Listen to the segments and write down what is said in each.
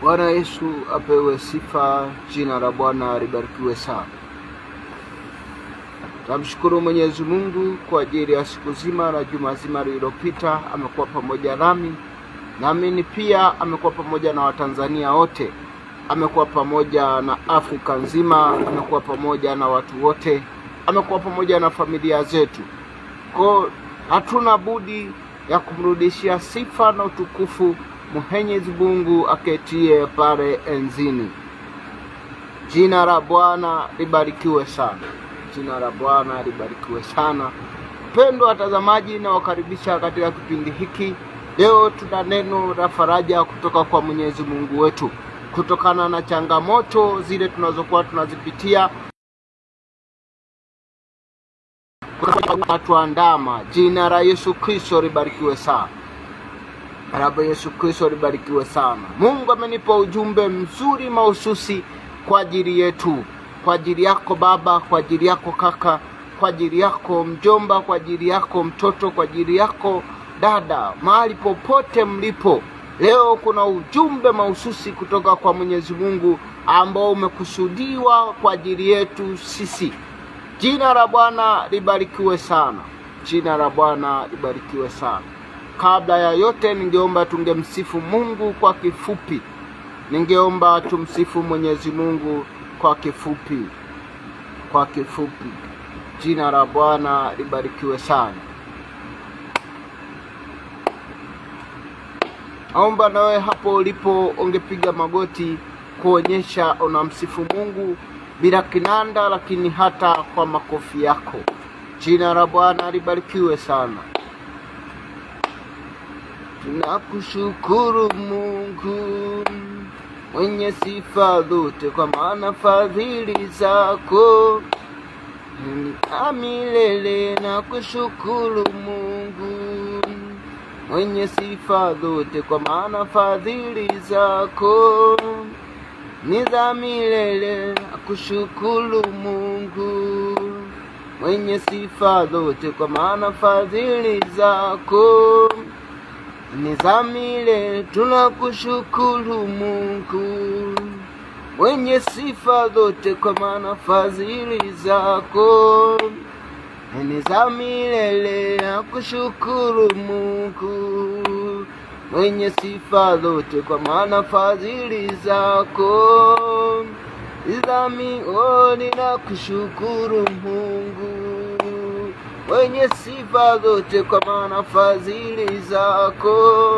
Bwana Yesu apewe sifa, jina la Bwana libarikiwe sana. Namshukuru Mwenyezi Mungu kwa ajili ya siku zima na juma zima lililopita. Amekuwa pamoja nami, naamini pia amekuwa pamoja na Watanzania wote, amekuwa pamoja na Afrika nzima, amekuwa pamoja na watu wote, amekuwa pamoja na familia zetu. Kwa hatuna budi ya kumrudishia sifa na utukufu Mwenyezi Mungu aketie pale enzini. Jina la Bwana libarikiwe sana. Jina la Bwana libarikiwe sana. Mpendwa watazamaji, na wakaribisha katika kipindi hiki. Leo tuna neno la faraja kutoka kwa Mwenyezi Mungu wetu, kutokana na changamoto zile tunazokuwa tunazipitia tuandama. Jina la Yesu Kristo libarikiwe sana. Baba Yesu Kristo libarikiwe sana. Mungu amenipa ujumbe mzuri mahususi kwa ajili yetu, kwa ajili yako baba, kwa ajili yako kaka, kwa ajili yako mjomba, kwa ajili yako mtoto, kwa ajili yako dada, mahali popote mlipo. Leo kuna ujumbe mahususi kutoka kwa Mwenyezi Mungu ambao umekusudiwa kwa ajili yetu sisi. Jina la Bwana libarikiwe sana. Jina la Bwana libarikiwe sana. Kabla ya yote, ningeomba tungemsifu Mungu kwa kifupi. Ningeomba tumsifu Mwenyezi Mungu kwa kifupi. Kwa kifupi. Jina la Bwana libarikiwe sana. Naomba nawe hapo ulipo ungepiga magoti kuonyesha unamsifu Mungu bila kinanda, lakini hata kwa makofi yako. Jina la Bwana libarikiwe sana. Tunakushukuru Mungu mwenye sifa zote, kwa maana fadhili zako ni milele. Nakushukuru Mungu mwenye sifa zote, kwa maana fadhili zako ni za milele. Nakushukuru Mungu mwenye sifa zote, kwa maana fadhili zako ni za milele. Tunakushukuru Mungu mwenye sifa zote, kwa maana fadhili zako ni za milele. Nakushukuru Mungu mwenye sifa zote, kwa maana fadhili zako ni za milele. Ninakushukuru Mungu mwenye sifa zote, kwa maana fadhili zako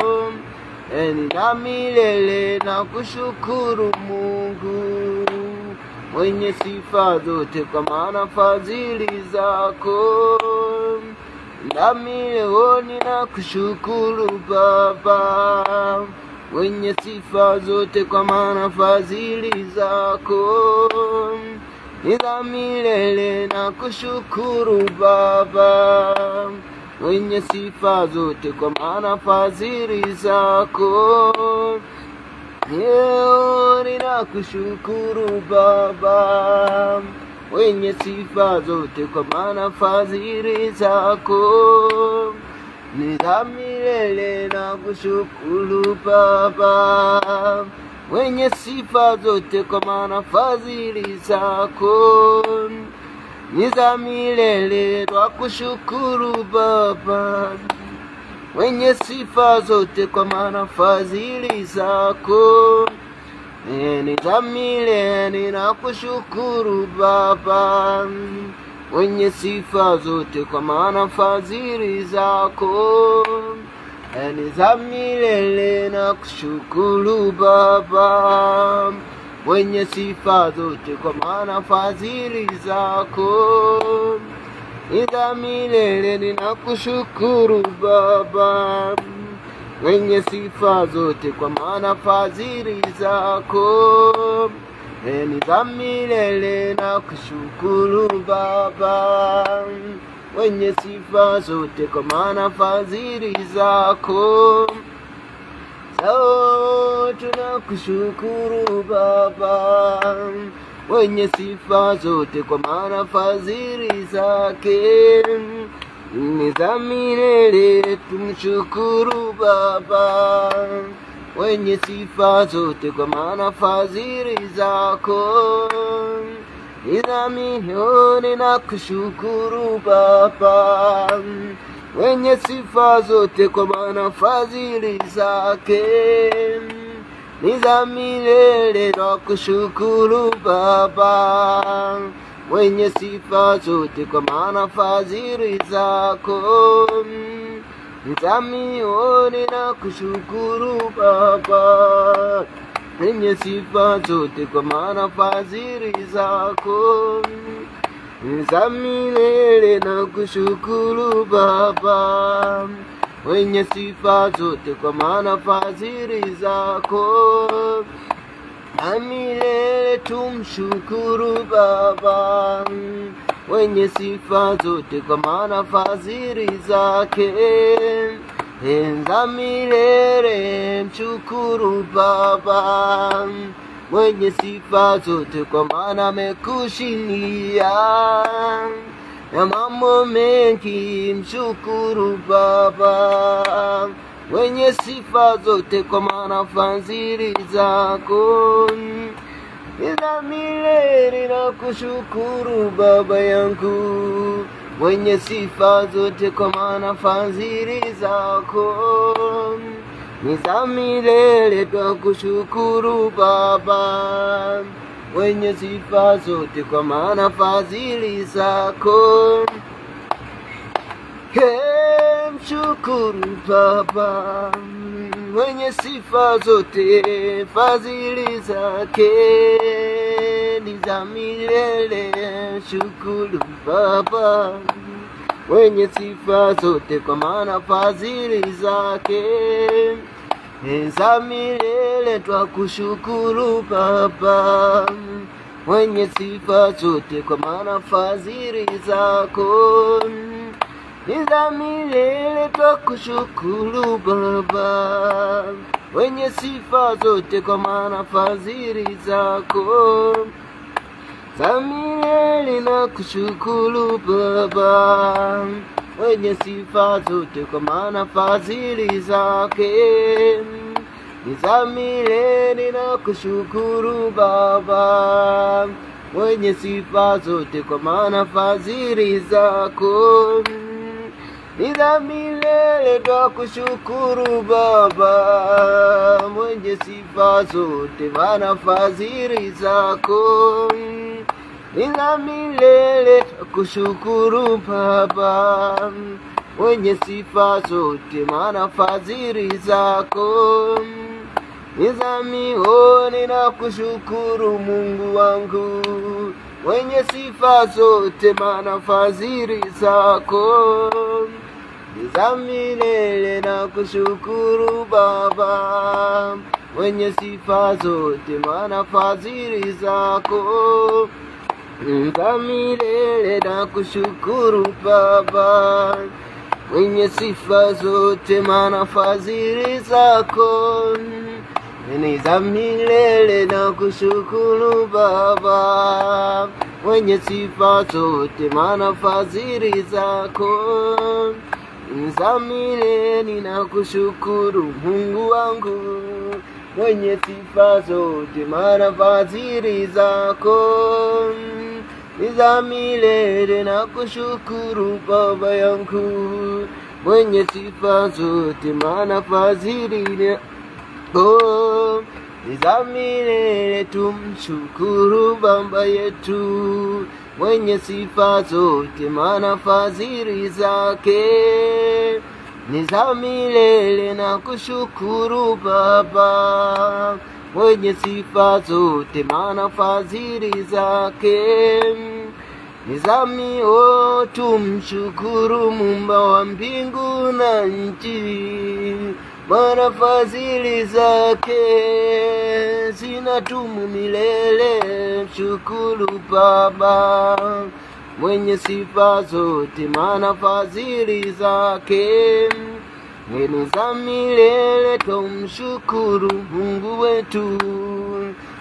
ni za milele. Nakushukuru Mungu mwenye sifa zote, kwa maana fadhili zako na milele. Ninakushukuru Baba mwenye sifa zote, kwa maana fadhili zako ni za milele. Nakushukuru Baba mwenye sifa zote, kwa maana fadhili zako. Ninakushukuru Baba mwenye sifa zote, kwa maana fadhili zako ni za milele. Nakushukuru Baba mwenye sifa zote, kwa maana fadhili zako ni za milele. Twakushukuru Baba mwenye sifa zote, kwa maana fadhili zako ni za milele. Ninakushukuru Baba mwenye sifa zote, kwa maana fadhili zako ni za milele. Nakushukuru Baba mwenye sifa zote, kwa maana fadhili zako ni za milele. Ninakushukuru Baba mwenye sifa zote, kwa maana fadhili zako ni za milele. Nakushukuru Baba mwenye sifa zote, kwa maana fadhili zako. Tunakushukuru Baba mwenye sifa zote, kwa maana fadhili zake ni za milele. Tumshukuru Baba wenye sifa zote, kwa maana fadhili zako ni za milioni. Na kushukuru Baba, wenye sifa zote, kwa maana fadhili zake ni za milele. Na kushukuru Baba, wenye sifa zote, kwa maana fadhili zako ni za milioni. Na kushukuru Baba, wenye sifa zote, kwa maana fadhili zako ni za milele. Na kushukuru Baba, wenye sifa zote, kwa maana fadhili zako na milele. Tumshukuru Baba, wenye sifa zote, kwa maana fadhili zake za milele. Mshukuru Baba, wenye sifa zote, kwa maana amekushindia na mambo mengi. Mshukuru Baba, wenye sifa zote, kwa maana fadhili zako ni za milele. Na kushukuru Baba yangu, wenye sifa zote, kwa maana fadhili zako ni za milele. Twakushukuru Baba, wenye sifa zote, kwa maana fadhili zako. Mshukuru Baba, wenye sifa zote, fadhili zake ni za milele. Shukuru Baba, wenye sifa zote, kwa maana fadhili zake ni za milele. Twakushukuru Baba, wenye sifa zote, kwa maana fadhili zako ni za milele. Twakushukuru Baba, wenye sifa zote, kwa maana fadhili zako za milele. Na kushukuru Baba, wenye sifa zote, kwa maana fadhili zake ni za milele. Na kushukuru Baba, wenye sifa zote, kwa maana fadhili zako ni za milele. Twakushukuru Baba, mwenye sifa zote, maana fadhili zako ni za milele. Twakushukuru Baba, mwenye sifa zote, maana fadhili zako ni za milioni. Na kushukuru Mungu wangu, wenye sifa zote, maana fadhili zako ni za milele. Na kushukuru Baba, wenye sifa zote, maana fadhili zako ni za milele. Na kushukuru Baba, wenye sifa zote, maana fadhili zako ni za milele. Na kushukuru Baba, wenye sifa zote, maana fadhili zako ni za milele. Na kushukuru Mungu wangu, wenye sifa zote, maana fadhili zako ni za milele. Na kushukuru Baba yangu, wenye sifa zote, maana fadhili ni za milele. Tumshukuru Baba yetu, wenye sifa zote, maana fadhili zake ni za milele. Na kushukuru Baba, wenye sifa zote, maana fadhili zake ni za milele. Tumshukuru Muumba wa mbingu na nchi, maana fadhili zake zinadumu milele. Mshukuru Baba, mwenye sifa zote, maana fadhili zake ni za milele. Tumshukuru Mungu wetu,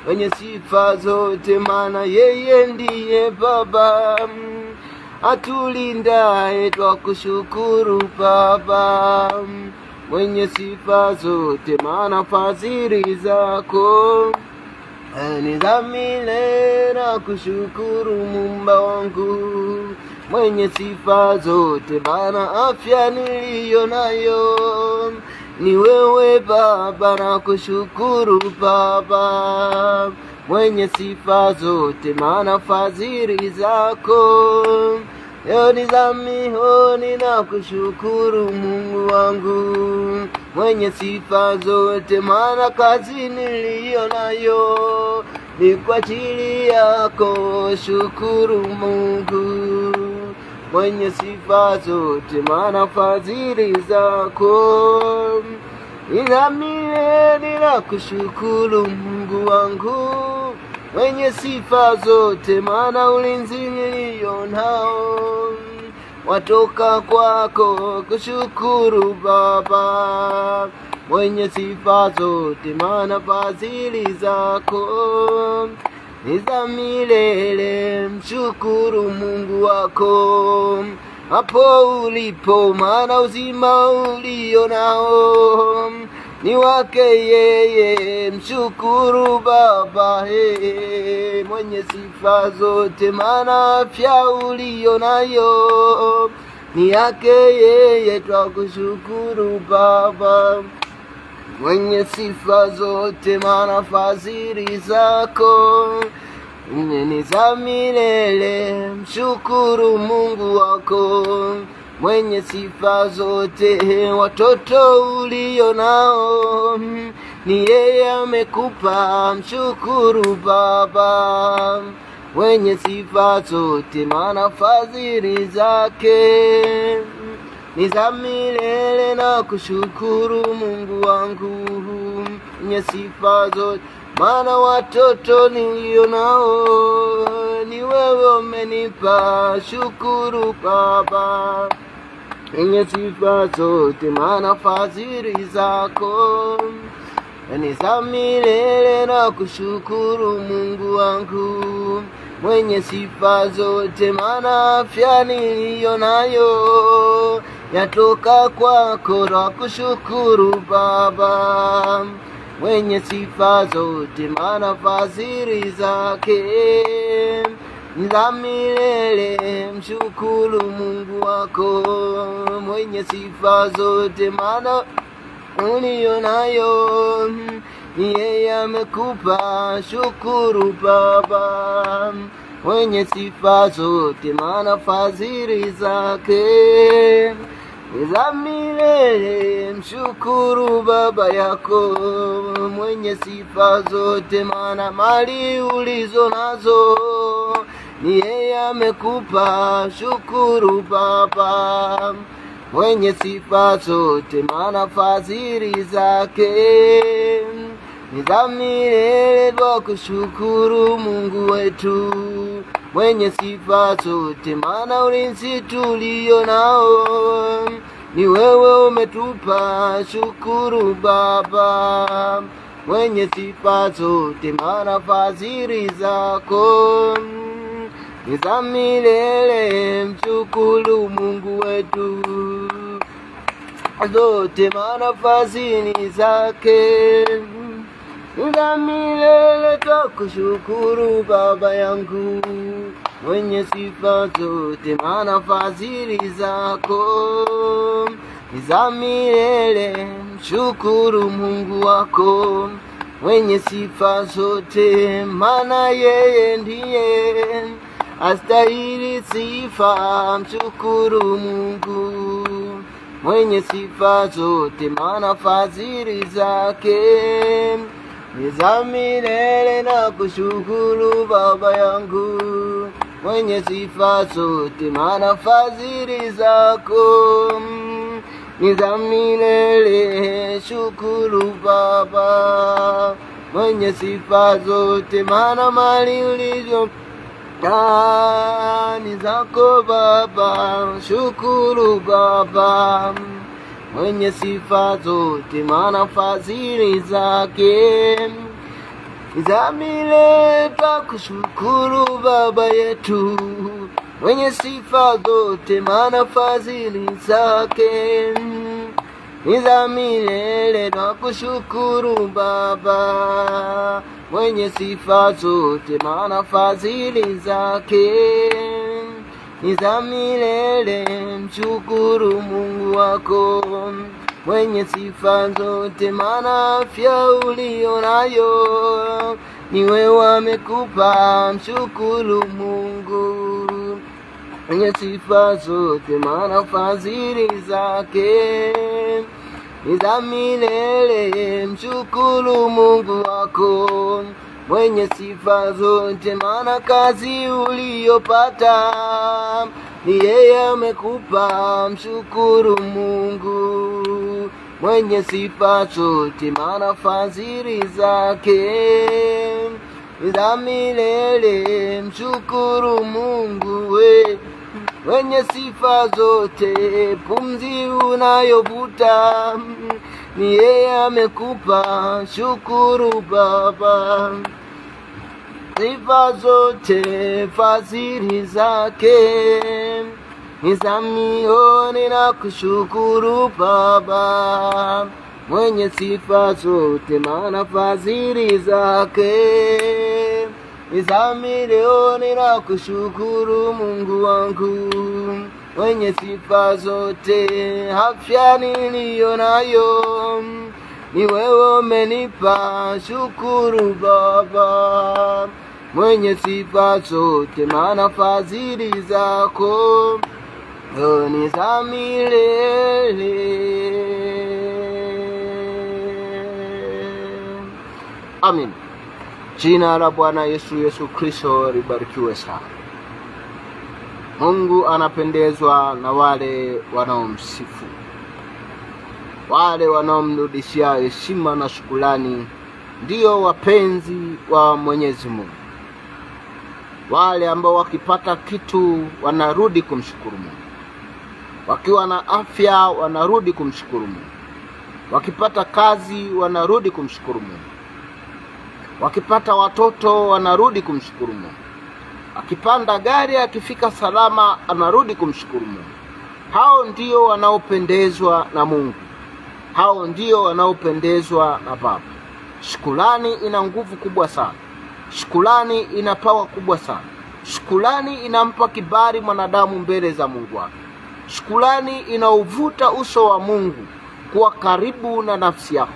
wenye sifa zote, maana yeye ndiye Baba atulindaye. Twakushukuru Baba, mwenye sifa zote, maana fadhili zako ni za milele. Na kushukuru Muumba wangu mwenye sifa zote, maana afya niliyo nayo ni wewe Baba. Na kushukuru Baba mwenye sifa zote, maana fadhili zako ni za milele. Na kushukuru Mungu wangu mwenye sifa zote, maana kazi niliyo nayo ni kwa ajili yako. Shukuru Mungu mwenye sifa zote, maana fadhili zako ni za milele. Na kushukuru Mungu wangu mwenye sifa zote, maana ulinzi nilio nao watoka kwako. Kushukuru Baba mwenye sifa zote, maana fadhili zako ni za milele. Mshukuru Mungu wako hapo ulipo, maana uzima ulio nao ni wake yeye. Mshukuru Baba mwenye sifa zote, maana afya ulio nayo ni yake yeye. Twakushukuru Baba mwenye sifa zote, maana fadhili zako ni za milele. Mshukuru Mungu wako mwenye sifa zote, watoto ulio nao ni yeye amekupa. Mshukuru Baba mwenye sifa zote, maana fadhili zake ni za milele. Na kushukuru Mungu wangu mwenye sifa zote, maana watoto nilio nao ni wewe umenipa. Shukuru Baba mwenye sifa zote, maana fadhili zako ni za milele. Na kushukuru Mungu wangu mwenye sifa zote, maana afya niliyo nayo yatoka kwako. Na kushukuru Baba mwenye sifa zote, maana fadhili zake ni za milele. Mshukuru Mungu wako mwenye sifa zote, maana ulio nayo ni yeye amekupa. Shukuru Baba mwenye sifa zote, maana fadhili zake ni za milele. Mshukuru baba yako mwenye sifa zote, maana mali ulizo nazo ni yeye amekupa. Shukuru baba mwenye sifa zote, maana fadhili zake ni za milele. Twakushukuru Mungu wetu mwenye sifa zote, maana ulinzi tulio nao ni wewe umetupa. Shukuru Baba mwenye sifa zote, maana fadhili zako ni za milele. Mshukuru Mungu wetu zote, maana fadhili zake ni za milele. Twakushukuru Baba yangu mwenye sifa zote, maana fadhili zako ni za milele. Mshukuru Mungu wako mwenye sifa zote, maana yeye ndiye astahili sifa. Mshukuru Mungu mwenye sifa zote, maana fadhili zake ni za milele. Na kushukuru Baba yangu mwenye sifa zote, maana fadhili zako ni za milele. Shukuru Baba mwenye sifa zote, maana mali ulizo ni zako Baba. Shukuru Baba mwenye sifa zote, maana fadhili zake za milele. Twakushukuru Baba yetu mwenye sifa zote, maana fadhili zake ni za milele. Nakushukuru Baba mwenye sifa zote, maana fadhili zake ni za milele. Mshukuru Mungu wako mwenye sifa zote, maana afya ulio nayo ni wewe amekupa. Mshukuru Mungu mwenye sifa zote, maana fadhili zake ni za milele. Mshukuru Mungu wako mwenye sifa zote, maana kazi uliyopata ni yeye amekupa. Mshukuru Mungu mwenye sifa zote, maana fadhili zake ni za milele. Mshukuru Mungu mwenye sifa zote, pumzi unayovuta ni yeye amekupa. Shukuru Baba, sifa zote, fadhili zake ni za milele. Na kushukuru Baba mwenye sifa zote, maana fadhili zake ni za milele. Na kushukuru Mungu wangu mwenye sifa zote, afya niliyo nayo ni wewe umenipa. Shukuru Baba mwenye sifa zote, maana fadhili zako ni za milele. Amin. Jina la Bwana Yesu Kristo libarikiwe sana. Mungu anapendezwa na wale wanaomsifu, wale wanaomrudishia heshima na shukrani, ndio wapenzi wa Mwenyezi Mungu. Wale ambao wakipata kitu wanarudi kumshukuru Mungu, wakiwa na afya wanarudi kumshukuru Mungu, wakipata kazi wanarudi kumshukuru Mungu, wakipata watoto wanarudi kumshukuru Mungu, akipanda gari akifika salama anarudi kumshukuru Mungu. Hao ndio wanaopendezwa na Mungu, hao ndio wanaopendezwa na Baba. Shukrani ina nguvu kubwa sana, shukrani ina pawa kubwa sana. Shukrani inampa kibali mwanadamu mbele za Mungu wake. Shukrani inauvuta uso wa Mungu kuwa karibu na nafsi yako.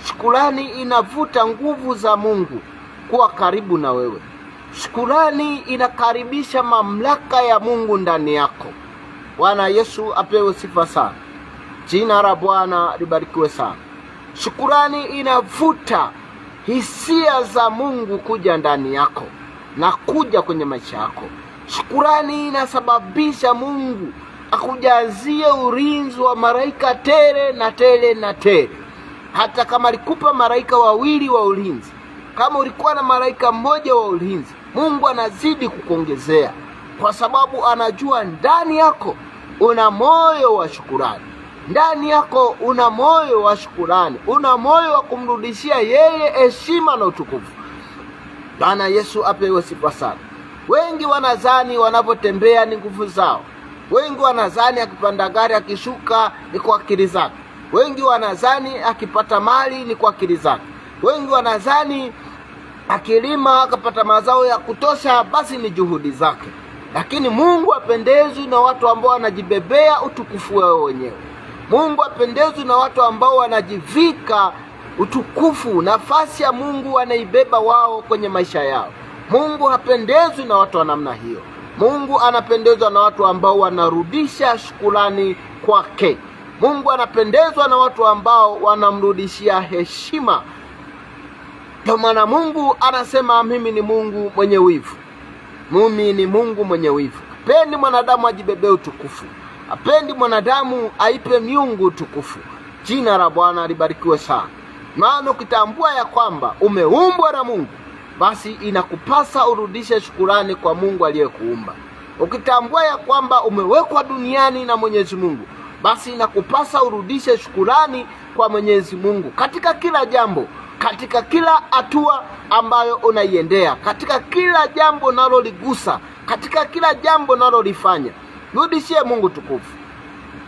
Shukrani inavuta nguvu za Mungu kuwa karibu na wewe. Shukrani inakaribisha mamlaka ya Mungu ndani yako. Bwana Yesu apewe sifa sana. Jina la Bwana libarikiwe sana. Shukrani inavuta hisia za Mungu kuja ndani yako na kuja kwenye maisha yako. Shukrani inasababisha Mungu akujazie ulinzi wa malaika tele na tele na tele. Hata kama alikupa malaika wawili wa ulinzi, kama ulikuwa na malaika mmoja wa ulinzi, Mungu anazidi kukuongezea, kwa sababu anajua ndani yako una moyo wa shukrani. Ndani yako una moyo wa shukrani, una moyo wa kumrudishia yeye heshima na utukufu. Bwana Yesu apewe sifa sana. Wengi wanadhani wanapotembea ni nguvu zao. Wengi wanadhani akipanda gari akishuka ni kwa akili zake. Wengi wanadhani akipata mali ni kwa akili zake. Wengi wanadhani akilima akapata mazao ya kutosha basi ni juhudi zake. Lakini Mungu hapendezwi na watu ambao wanajibebea utukufu wao wenyewe. Mungu hapendezwi na watu ambao wanajivika utukufu, nafasi ya Mungu wanaibeba wao kwenye maisha yao. Mungu hapendezwi na watu wa namna hiyo. Mungu anapendezwa na watu ambao wanarudisha shukrani kwake. Mungu anapendezwa na watu ambao wanamrudishia heshima. Kwa maana Mungu anasema mimi ni Mungu mwenye wivu. Mimi ni Mungu mwenye wivu. Hapendi mwanadamu ajibebe utukufu. Hapendi mwanadamu aipe miungu utukufu. Jina la Bwana libarikiwe sana. Maana ukitambua ya kwamba umeumbwa na Mungu, basi inakupasa urudishe shukrani kwa Mungu aliyekuumba. Ukitambua ya kwamba umewekwa duniani na Mwenyezi Mungu, basi inakupasa urudishe shukrani kwa Mwenyezi Mungu katika kila jambo, katika kila hatua ambayo unaiendea, katika kila jambo unaloligusa, katika kila jambo unalolifanya. Rudishie Mungu tukufu,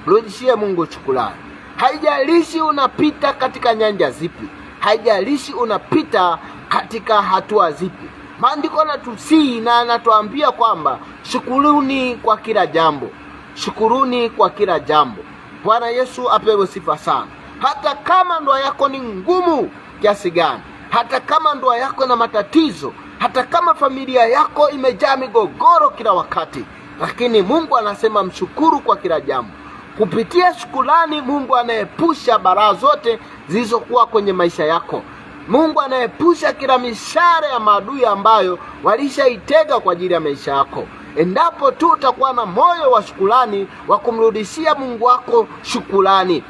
rudishie Mungu shukrani. Haijalishi unapita katika nyanja zipi, haijalishi unapita katika hatua zipi, maandiko yanatusihi na yanatuambia kwamba shukuruni kwa kila jambo. Shukuruni kwa kila jambo. Bwana Yesu apewe sifa sana. Hata kama ndoa yako ni ngumu kiasi gani, hata kama ndoa yako na matatizo, hata kama familia yako imejaa migogoro kila wakati, lakini Mungu anasema mshukuru kwa kila jambo. Kupitia shukrani, Mungu anaepusha balaa zote zilizokuwa kwenye maisha yako. Mungu anaepusha kila mishale ya maadui ambayo walishaitega kwa ajili ya maisha yako. Endapo tu utakuwa na moyo wa shukrani, wa kumrudishia Mungu wako shukrani.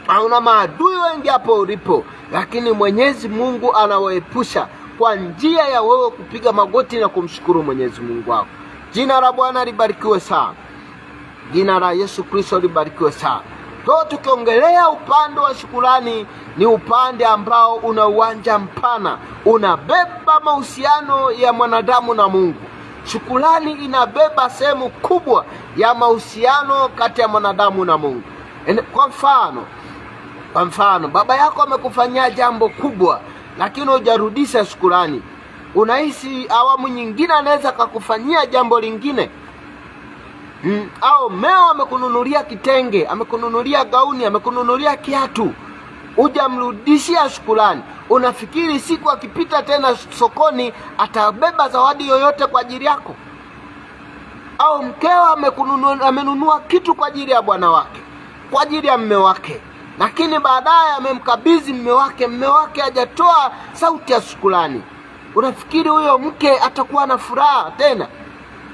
Hauna maadui wengi hapo ulipo, lakini Mwenyezi Mungu anawaepusha kwa njia ya wewe kupiga magoti na kumshukuru Mwenyezi Mungu wako. Jina la Bwana libarikiwe sana. Jina la Yesu Kristo libarikiwe sana. Kwa tukiongelea upande wa shukrani, ni upande ambao una uwanja mpana, unabeba mahusiano ya mwanadamu na Mungu. Shukrani inabeba sehemu kubwa ya mahusiano kati ya mwanadamu na Mungu. Kwa mfano, baba yako amekufanyia jambo kubwa, lakini hujarudisha shukrani. Unahisi awamu nyingine anaweza kukufanyia jambo lingine. Au meo amekununulia kitenge, amekununulia gauni, amekununulia kiatu, hujamrudishia shukrani. Unafikiri siku akipita tena sokoni atabeba zawadi yoyote kwa ajili yako? Au mkeo amenunua kitu kwa ajili ya bwana wake, kwa ajili ya mume wake, lakini baadaye amemkabidhi mume wake hajatoa sauti ya shukrani. Unafikiri huyo mke atakuwa na furaha tena?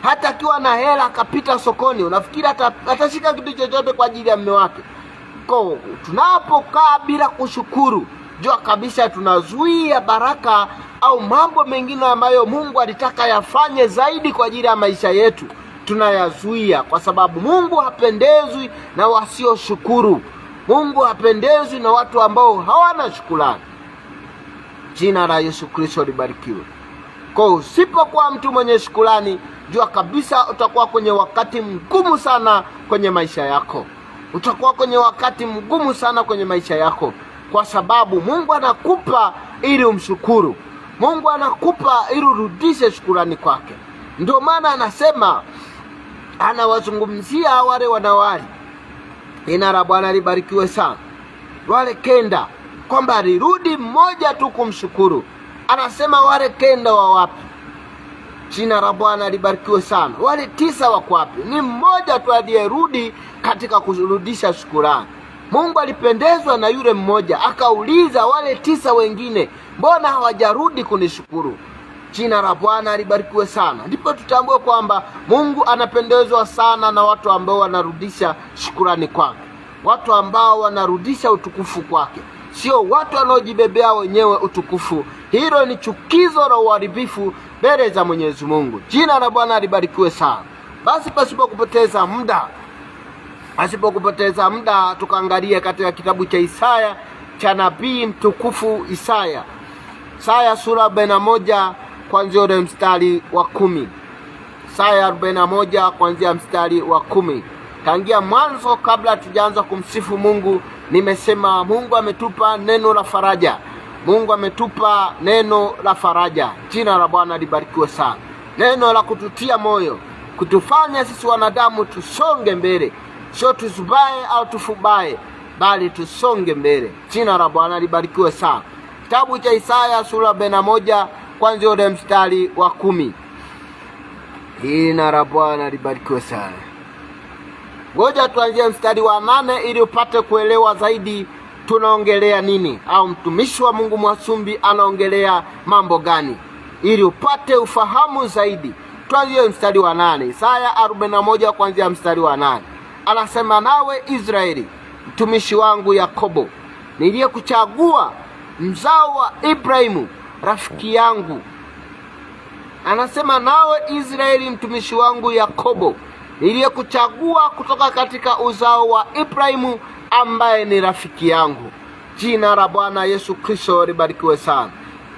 Hata akiwa na hela akapita sokoni, unafikiri atashika kitu chochote kwa ajili ya mume wake? Kwa tunapokaa bila kushukuru, jua kabisa tunazuia baraka au mambo mengine ambayo Mungu alitaka yafanye zaidi kwa ajili ya maisha yetu, tunayazuia, kwa sababu Mungu hapendezwi na wasioshukuru. Mungu hapendezwi na watu ambao hawana shukrani. Jina la Yesu Kristo libarikiwe. Kwa usipokuwa mtu mwenye shukrani, jua kabisa utakuwa kwenye wakati mgumu sana kwenye maisha yako. Utakuwa kwenye wakati mgumu sana kwenye maisha yako, kwa sababu Mungu anakupa ili umshukuru. Mungu anakupa ili urudishe shukrani kwake. Ndio maana anasema, anawazungumzia wale wanawali. Jina la Bwana libarikiwe sana. Wale kenda, kwamba alirudi mmoja tu kumshukuru. Anasema wale kenda wa wapi? Jina la Bwana libarikiwe sana. Wale 9 wako wapi? Ni mmoja tu aliyerudi katika kurudisha shukrani. Mungu alipendezwa na yule mmoja, akauliza wale 9 wengine, mbona hawajarudi kunishukuru? Jina la Bwana libarikiwe sana. Ndipo tutambue kwamba Mungu anapendezwa sana na watu ambao wanarudisha shukrani kwake, watu ambao wanarudisha utukufu kwake, sio watu wanaojibebea wenyewe utukufu. Hilo ni chukizo la uharibifu mbele za Mwenyezi Mungu. Jina la Bwana libarikiwe sana. Basi pasipo kupoteza muda tukaangalia katika kitabu cha Isaya, cha nabii mtukufu Isaya. Isaya sura 41 kuanzia ule mstari wa 10. Isaya 41 kuanzia mstari wa 10. Tangia mwanzo, kabla tujaanza kumsifu Mungu, nimesema Mungu ametupa neno la faraja. Mungu ametupa neno la faraja. Jina la Bwana libarikiwe sana. Neno la kututia moyo, kutufanya sisi wanadamu tusonge mbele, sio tuzubae au tufubae, bali tusonge mbele. Jina la Bwana libarikiwe sana. Kitabu cha Isaya sura 41 kuanzia ule mstari wa 10. Jina la Bwana libarikiwe sana. Ngoja tuanzie mstari wa 8 ili upate kuelewa zaidi tunaongelea nini, au mtumishi wa Mungu Mwasumbi anaongelea mambo gani, ili upate ufahamu zaidi. Tuanzie mstari wa 8. Isaya 41 kuanzia mstari wa 8. Anasema, nawe Israeli mtumishi wangu Yakobo, niliyekuchagua, mzao wa Ibrahimu rafiki yangu. Anasema, nawe Israeli mtumishi wangu Yakobo, niliyekuchagua kutoka katika uzao wa Ibrahimu ambaye ni rafiki yangu. Jina la Bwana Yesu Kristo libarikiwe sana.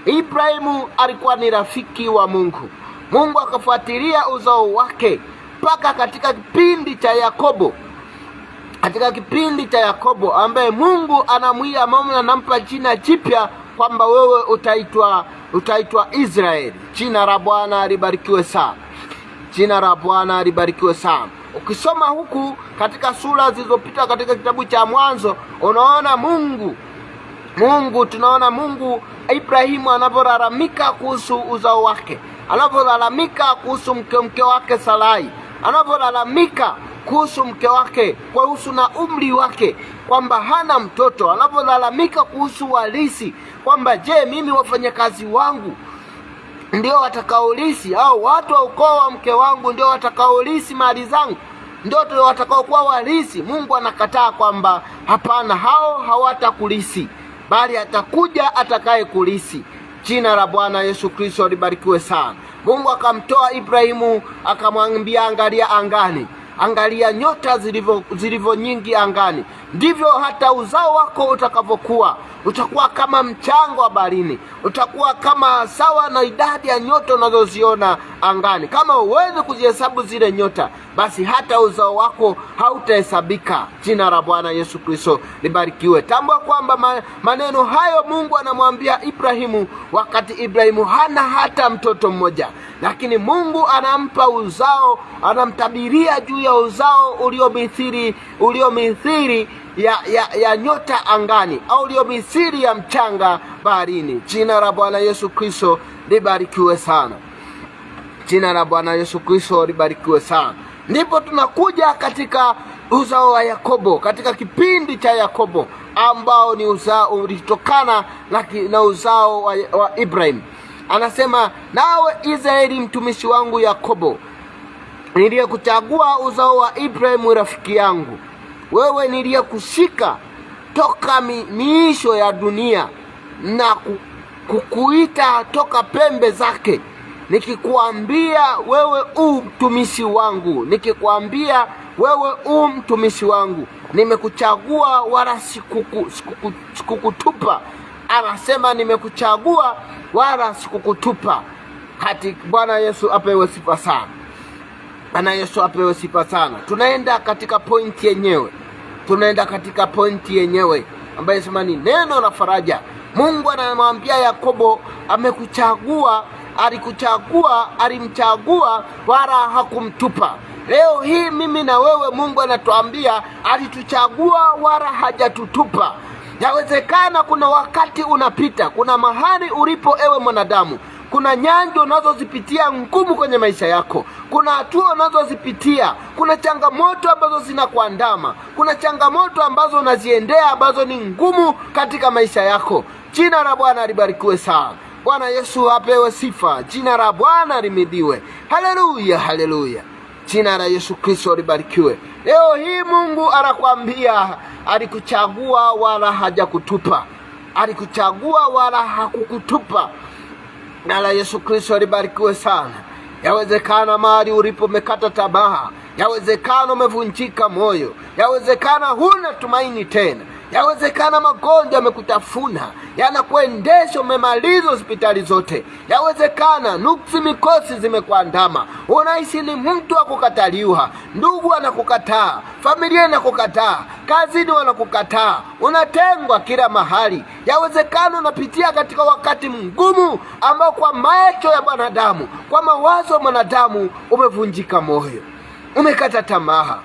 Ibrahimu alikuwa ni rafiki wa Mungu. Mungu akafuatilia uzao wake mpaka katika kipindi cha Yakobo. katika kipindi cha Yakobo, ambaye Mungu anamwia mama, anampa jina jipya kwamba wewe utaitwa Israeli. Jina la Bwana libarikiwe sana. Jina la Bwana libarikiwe sana. Ukisoma huku katika sura zilizopita katika kitabu cha Mwanzo, unaona tunaona Mungu Ibrahimu anapolalamika kuhusu uzao wake, anapolalamika kuhusu mke wake Sarai, anapolalamika kuhusu mke wake, kuhusu na umri wake kwamba hana mtoto, anapolalamika kuhusu walisi kwamba je, mimi wafanyakazi wangu ndio watakaolisi, au watu wa ukoo wa mke wangu ndio watakaolisi mali zangu, ndio watakaokuwa walisi? Mungu anakataa kwamba hapana, hao hawatakulisi, bali atakuja atakaye kulisi. Jina la Bwana Yesu Kristo libarikiwe sana. Mungu akamtoa Ibrahimu akamwambia, angalia angani, angalia nyota zilivyo nyingi angani, ndivyo hata uzao wako utakavyokuwa. Utakuwa kama mchanga wa baharini, utakuwa kama sawa na idadi ya nyota unazoziona angani. Kama uweze kuzihesabu zile nyota, basi hata uzao wako hautahesabika. Jina la Bwana Yesu Kristo libarikiwe. Tambua kwamba maneno hayo Mungu anamwambia Ibrahimu wakati Ibrahimu hana hata mtoto mmoja, lakini Mungu anampa uzao, anamtabiria juu ya uzao uliomithili ya nyota angani, au uliomithili ya mchanga baharini. Jina la Bwana Yesu Kristo libarikiwe sana. Jina la Bwana Yesu Kristo libarikiwe sana. Ndipo tunakuja katika uzao wa Yakobo, katika kipindi cha Yakobo ambao ni uzao ulitokana na uzao wa Ibrahim. Anasema, nawe Israeli mtumishi wangu Yakobo, niliyekuchagua uzao wa Ibrahim rafiki yangu, wewe niliyekushika toka miisho ya dunia na kukuita toka pembe zake, nikikuambia wewe mtumishi wangu, nikikwambia wewe mtumishi wangu, nimekuchagua wala sikukutupa. Anasema nimekuchagua wala sikukutupa. Bwana Yesu apewe sifa sana. Bwana Yesu apewe sifa sana. Tunaenda katika pointi yenyewe, ambayo sema ni neno la faraja. Mungu anamwambia Yakobo alimchagua wala hakumtupa. Leo hii mimi na wewe, Mungu anatuambia alituchagua wala hajatutupa. Yawezekana kuna wakati unapita, kuna mahali ulipo ewe mwanadamu, kuna nyanja unazozipitia ngumu kwenye maisha yako, kuna hatua unazozipitia, kuna changamoto ambazo zinakuandama, kuna changamoto ambazo unaziendea ambazo ni ngumu katika maisha yako. Jina la Bwana libarikiwe sana. Bwana Yesu apewe sifa. Jina la Bwana limidiwe. Haleluya, haleluya. Jina la Yesu Kristo libarikiwe. Leo hii Mungu anakuambia alikuchagua wala hajakutupa. Alikuchagua wala hakukutupa. Jina la Yesu Kristo libarikiwe sana. Yawezekana mahali ulipo umekata tamaa, yawezekana umevunjika moyo, yawezekana huna tumaini tena, yawezekana magonjwa yamekutafuna, yanakuendesha, umemaliza hospitali zote, yawezekana nuksi mikosi zimekuandama, unaishi ni mtu wa kukataliwa, ndugu wanakukataa, familia inakukataa, kazini wanakukataa, unatengwa kila mahali. Yawezekana unapitia katika wakati mgumu ambao kwa macho ya mwanadamu, kwa mawazo ya mwanadamu umevunjika moyo, umekata tamaa,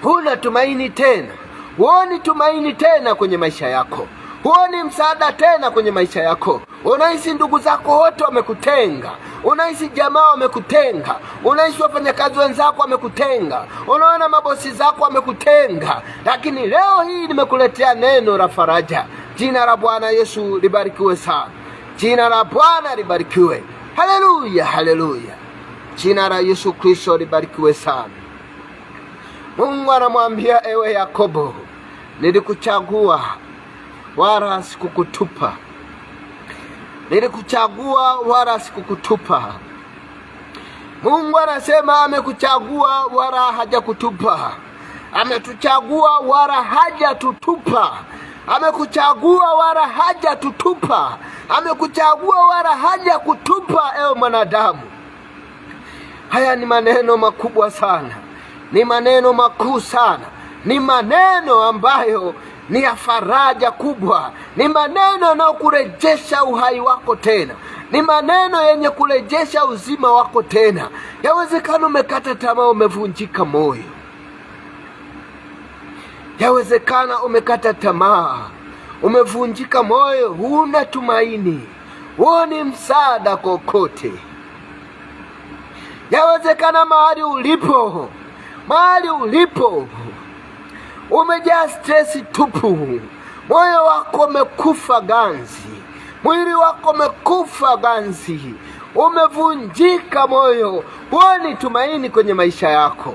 huna tumaini tena. Huoni tumaini tena kwenye maisha yako, huoni msaada tena kwenye maisha yako. Unahisi ndugu zako wote wamekutenga, unahisi jamaa wamekutenga, unahisi wafanyakazi wenzako wamekutenga, unaona mabosi zako wamekutenga. Lakini leo hii nimekuletea neno la faraja. Jina la Bwana Yesu libarikiwe sana. Jina la Bwana libarikiwe. Haleluya, haleluya. Jina la Yesu Kristo libarikiwe sana. Mungu anamwambia, ewe Yakobo, nilikuchagua wala sikukutupa. Nilikuchagua wala sikukutupa. Mungu anasema amekuchagua wala hajakutupa. Ametuchagua wala hajatutupa. Amekuchagua wala hajatutupa. Amekuchagua wala hajakutupa, ewe mwanadamu. Haya ni maneno makubwa sana. Ni maneno makuu sana. ni maneno ambayo ni ya faraja kubwa, ni maneno yanayokurejesha uhai wako tena, ni maneno yenye kurejesha uzima wako tena. Yawezekana umekata tamaa, umevunjika moyo. Yawezekana umekata tamaa, umevunjika moyo, huna tumaini, huoni msaada kokote. Yawezekana mahali ulipo umejaa stresi tupu, moyo wako umekufa ganzi, mwili wako umekufa ganzi, umevunjika moyo, huoni tumaini kwenye maisha yako,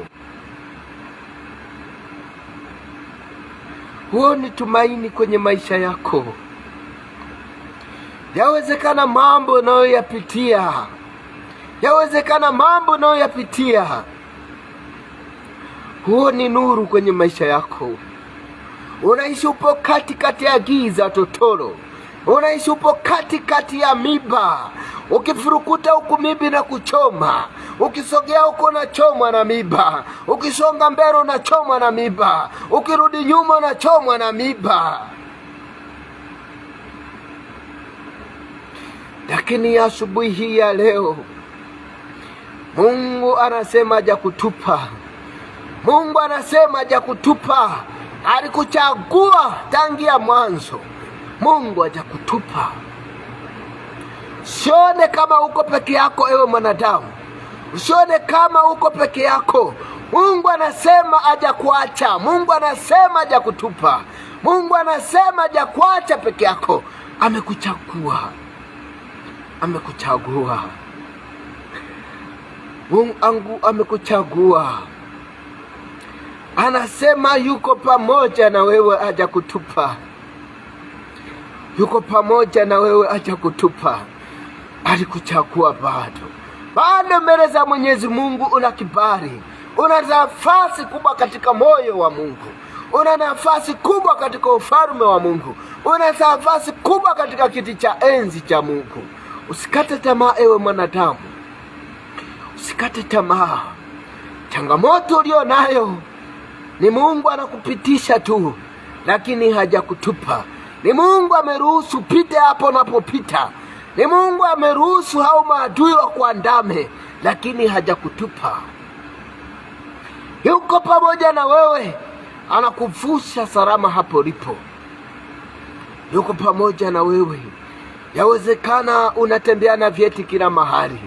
huoni tumaini kwenye maisha yako. Yawezekana mambo unayoyapitia, huoni nuru kwenye maisha yako. Unaishi upo katikati ya giza totoro, unaishi upo katikati ya miba. Ukifurukuta huku mibi na kuchoma, ukisogea huko na chomwa na miba, ukisonga mbele unachomwa na miba, ukirudi nyuma unachomwa na miba. Lakini asubuhi hii ya leo, Mungu anasema hajakutupa. Mungu anasema hajakutupa. Alikuchagua tangia mwanzo. Mungu hajakutupa. Usione kama uko peke yako, ewe mwanadamu. Usione kama uko peke yako. Mungu anasema hajakuacha. Mungu anasema hajakutupa. Mungu anasema hajakuacha peke yako. Amekuchagua. Mungu amekuchagua. Anasema yuko pamoja na wewe, hajakutupa. Yuko pamoja na wewe, hajakutupa. Alikuchagua bado mbele za Mwenyezi Mungu. Una kibali, una nafasi kubwa katika moyo wa Mungu, una nafasi kubwa katika ufalme wa Mungu, una nafasi kubwa katika kiti cha enzi cha Mungu. Usikate tamaa, ewe mwanadamu, usikate tamaa. Changamoto ulio nayo ni Mungu anakupitisha tu, lakini hajakutupa. Ni Mungu ameruhusu pite hapo unapopita. Ni Mungu ameruhusu hao maadui wa kuandame, lakini hajakutupa. Yuko pamoja na wewe, anakuvusha salama hapo ulipo. Yuko pamoja na wewe. Yawezekana unatembea na vyeti kila mahali,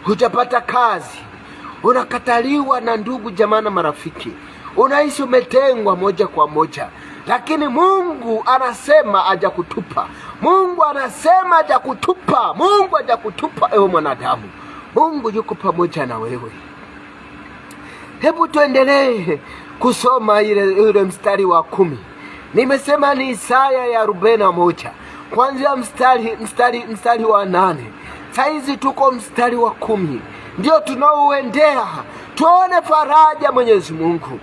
hujapata kazi, unakataliwa na ndugu jamaa na marafiki, unaishi umetengwa moja kwa moja, lakini Mungu anasema hajakutupa. Mungu anasema hajakutupa. Mungu hajakutupa, ewe mwanadamu. Mungu yuko pamoja na wewe. Hebu tuendelee kusoma ile mstari wa 10. Nimesema ni Isaya ya 41. Kuanzia mstari wa 8. Saizi tuko mstari wa 10. Ndio tunaoendea. Tuone faraja Mwenyezi Mungu.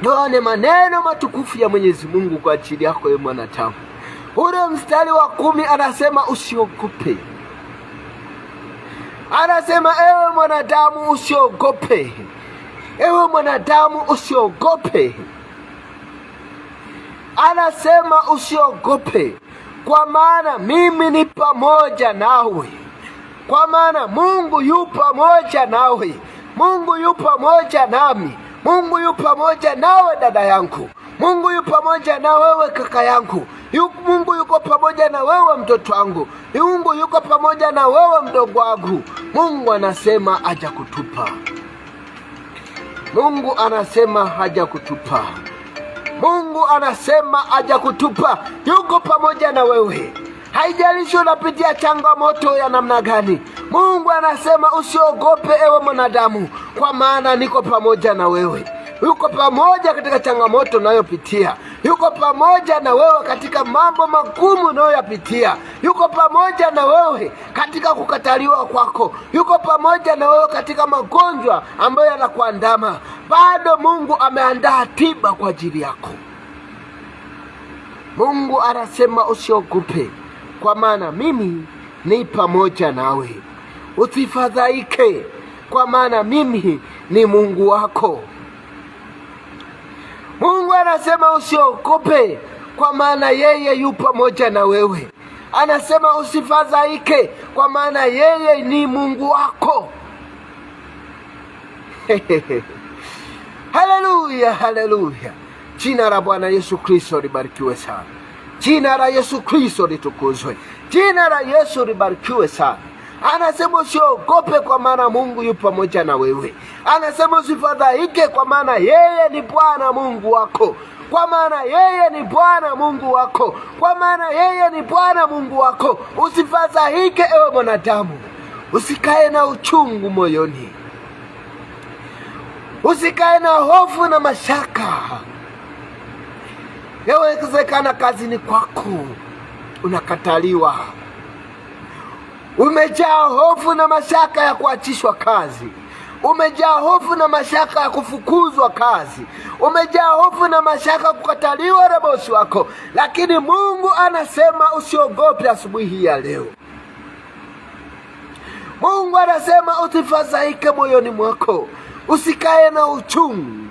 Tuone maneno matukufu ya Mwenyezi Mungu kwa ajili yako ewe mwanadamu. Ule mstari wa 10 anasema usiogope. Anasema ewe mwanadamu usiogope. Ewe mwanadamu usiogope. Anasema usiogope, kwa maana mimi ni pamoja nawe. Kwa maana Mungu yu pamoja nawe. Mungu yu pamoja nami. Mungu yu pamoja nawe dada yangu. Mungu yu pamoja na wewe kaka yangu. Mungu yuko pamoja na wewe mtoto wangu. Mungu yuko pamoja na wewe mdogo wangu. Mungu anasema hajakutupa. Mungu anasema hajakutupa. Mungu anasema hajakutupa. Yuko pamoja na wewe. Haijalishi unapitia changamoto ya namna gani. Mungu anasema usiogope ewe mwanadamu, kwa maana niko pamoja na wewe. Yuko pamoja katika changamoto unayopitia. Yuko pamoja na wewe katika mambo magumu unayoyapitia. Yuko pamoja na wewe katika kukataliwa kwako. Yuko pamoja na wewe katika magonjwa ambayo yanakuandama. Bado Mungu ameandaa tiba kwa ajili yako. Mungu anasema usiogope, kwa maana mimi ni pamoja nawe. Usifadhaike, kwa maana mimi ni Mungu wako. Mungu anasema usiogope, kwa maana yeye yu pamoja na wewe. Anasema usifadhaike, kwa maana yeye ni Mungu wako. Haleluya, haleluya. Jina la Bwana Yesu Kristo libarikiwe sana. Jina la Yesu Kristo litukuzwe. Jina la Yesu libarikiwe sana. Anasema usiogope, kwa maana Mungu yu pamoja na wewe. Anasema usifadhaike, kwa maana yeye ni Bwana Mungu wako. Kwa maana yeye ni Bwana Mungu wako. Kwa maana yeye ni Bwana Mungu wako. Usifadhaike ewe mwanadamu. Usikae na uchungu moyoni. Usikae na hofu na mashaka. Yawezekana kazini kwako unakataliwa. Umejaa hofu na mashaka ya kuachishwa kazi. Umejaa hofu na mashaka ya kufukuzwa kazi. Umejaa hofu na mashaka kukataliwa na bosi wako. Lakini Mungu anasema usiogope asubuhi hii ya leo. Mungu anasema usifadhaike moyoni mwako. Usikae na uchungu.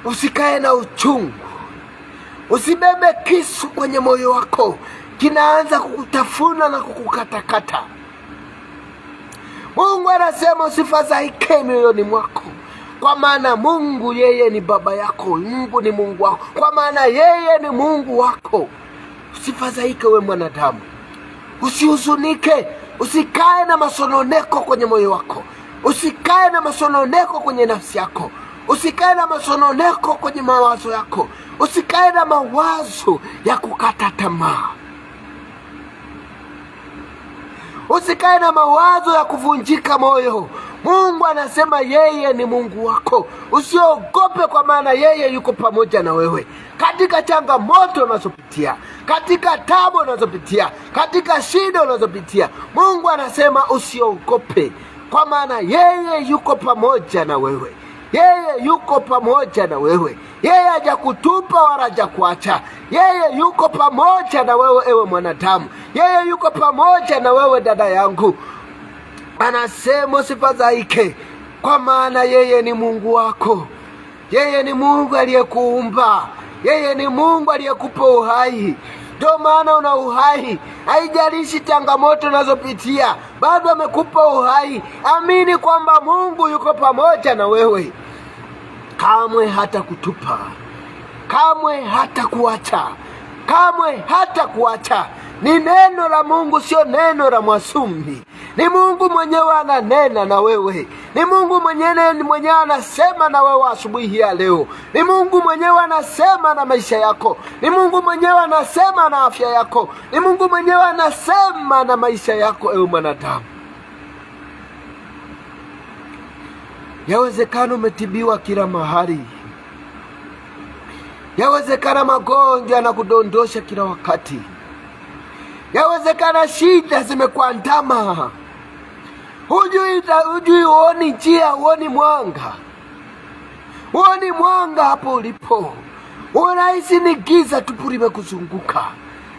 Usikae na uchungu. Usibebe kisu kwenye moyo wako, kinaanza kukutafuna na kukukatakata. Mungu anasema usifadhaike moyoni mwako, kwa maana Mungu yeye ni baba yako. Mungu ni Mungu wako, kwa maana yeye ni Mungu wako. Usifadhaike we mwanadamu. Usihuzunike. Usikae na masononeko kwenye moyo wako. Usikae na masononeko kwenye nafsi yako. Usikae na masononeko kwenye mawazo yako. Usikae na mawazo ya kukata tamaa. Usikae na mawazo ya kuvunjika moyo. Mungu anasema yeye ni Mungu wako. Usiogope, kwa maana yeye yuko pamoja na wewe. Katika changamoto unazopitia, katika taabu unazopitia, katika shida unazopitia, Mungu anasema usiogope, kwa maana yeye yuko pamoja na wewe. Yeye yuko pamoja na wewe. Yeye hajakutupa wala hajakuacha. Yeye yuko pamoja na wewe ewe mwanadamu. Yeye yuko pamoja na wewe dada yangu. Anasema usifadhaike, kwa maana yeye ni Mungu wako. Yeye ni Mungu aliyekuumba. Yeye ni Mungu aliyekupa uhai. Ndio maana una uhai. Haijalishi changamoto unazopitia, bado amekupa uhai. Amini kwamba Mungu yuko pamoja na wewe. Kamwe hata kutupa. Kamwe hata kuacha. Kamwe hata kuacha. Ni neno la Mungu, sio neno la mwasumbi. Ni Mungu mwenyewe ananena na wewe. Ni Mungu mwenyewe anasema na wewe asubuhi ya leo. Ni Mungu mwenyewe anasema na maisha yako. Ni Mungu mwenyewe anasema na afya yako. Ni Mungu mwenyewe anasema na maisha yako ewe mwanadamu. Yawezekana umetibiwa kila mahali. Yawezekana magonjwa na kudondosha kila wakati. Yawezekana shida zimekuandama. Hujui uoni njia, uoni mwanga. Uoni mwanga hapo ulipo. Unahisi ni giza tupu limekuzunguka.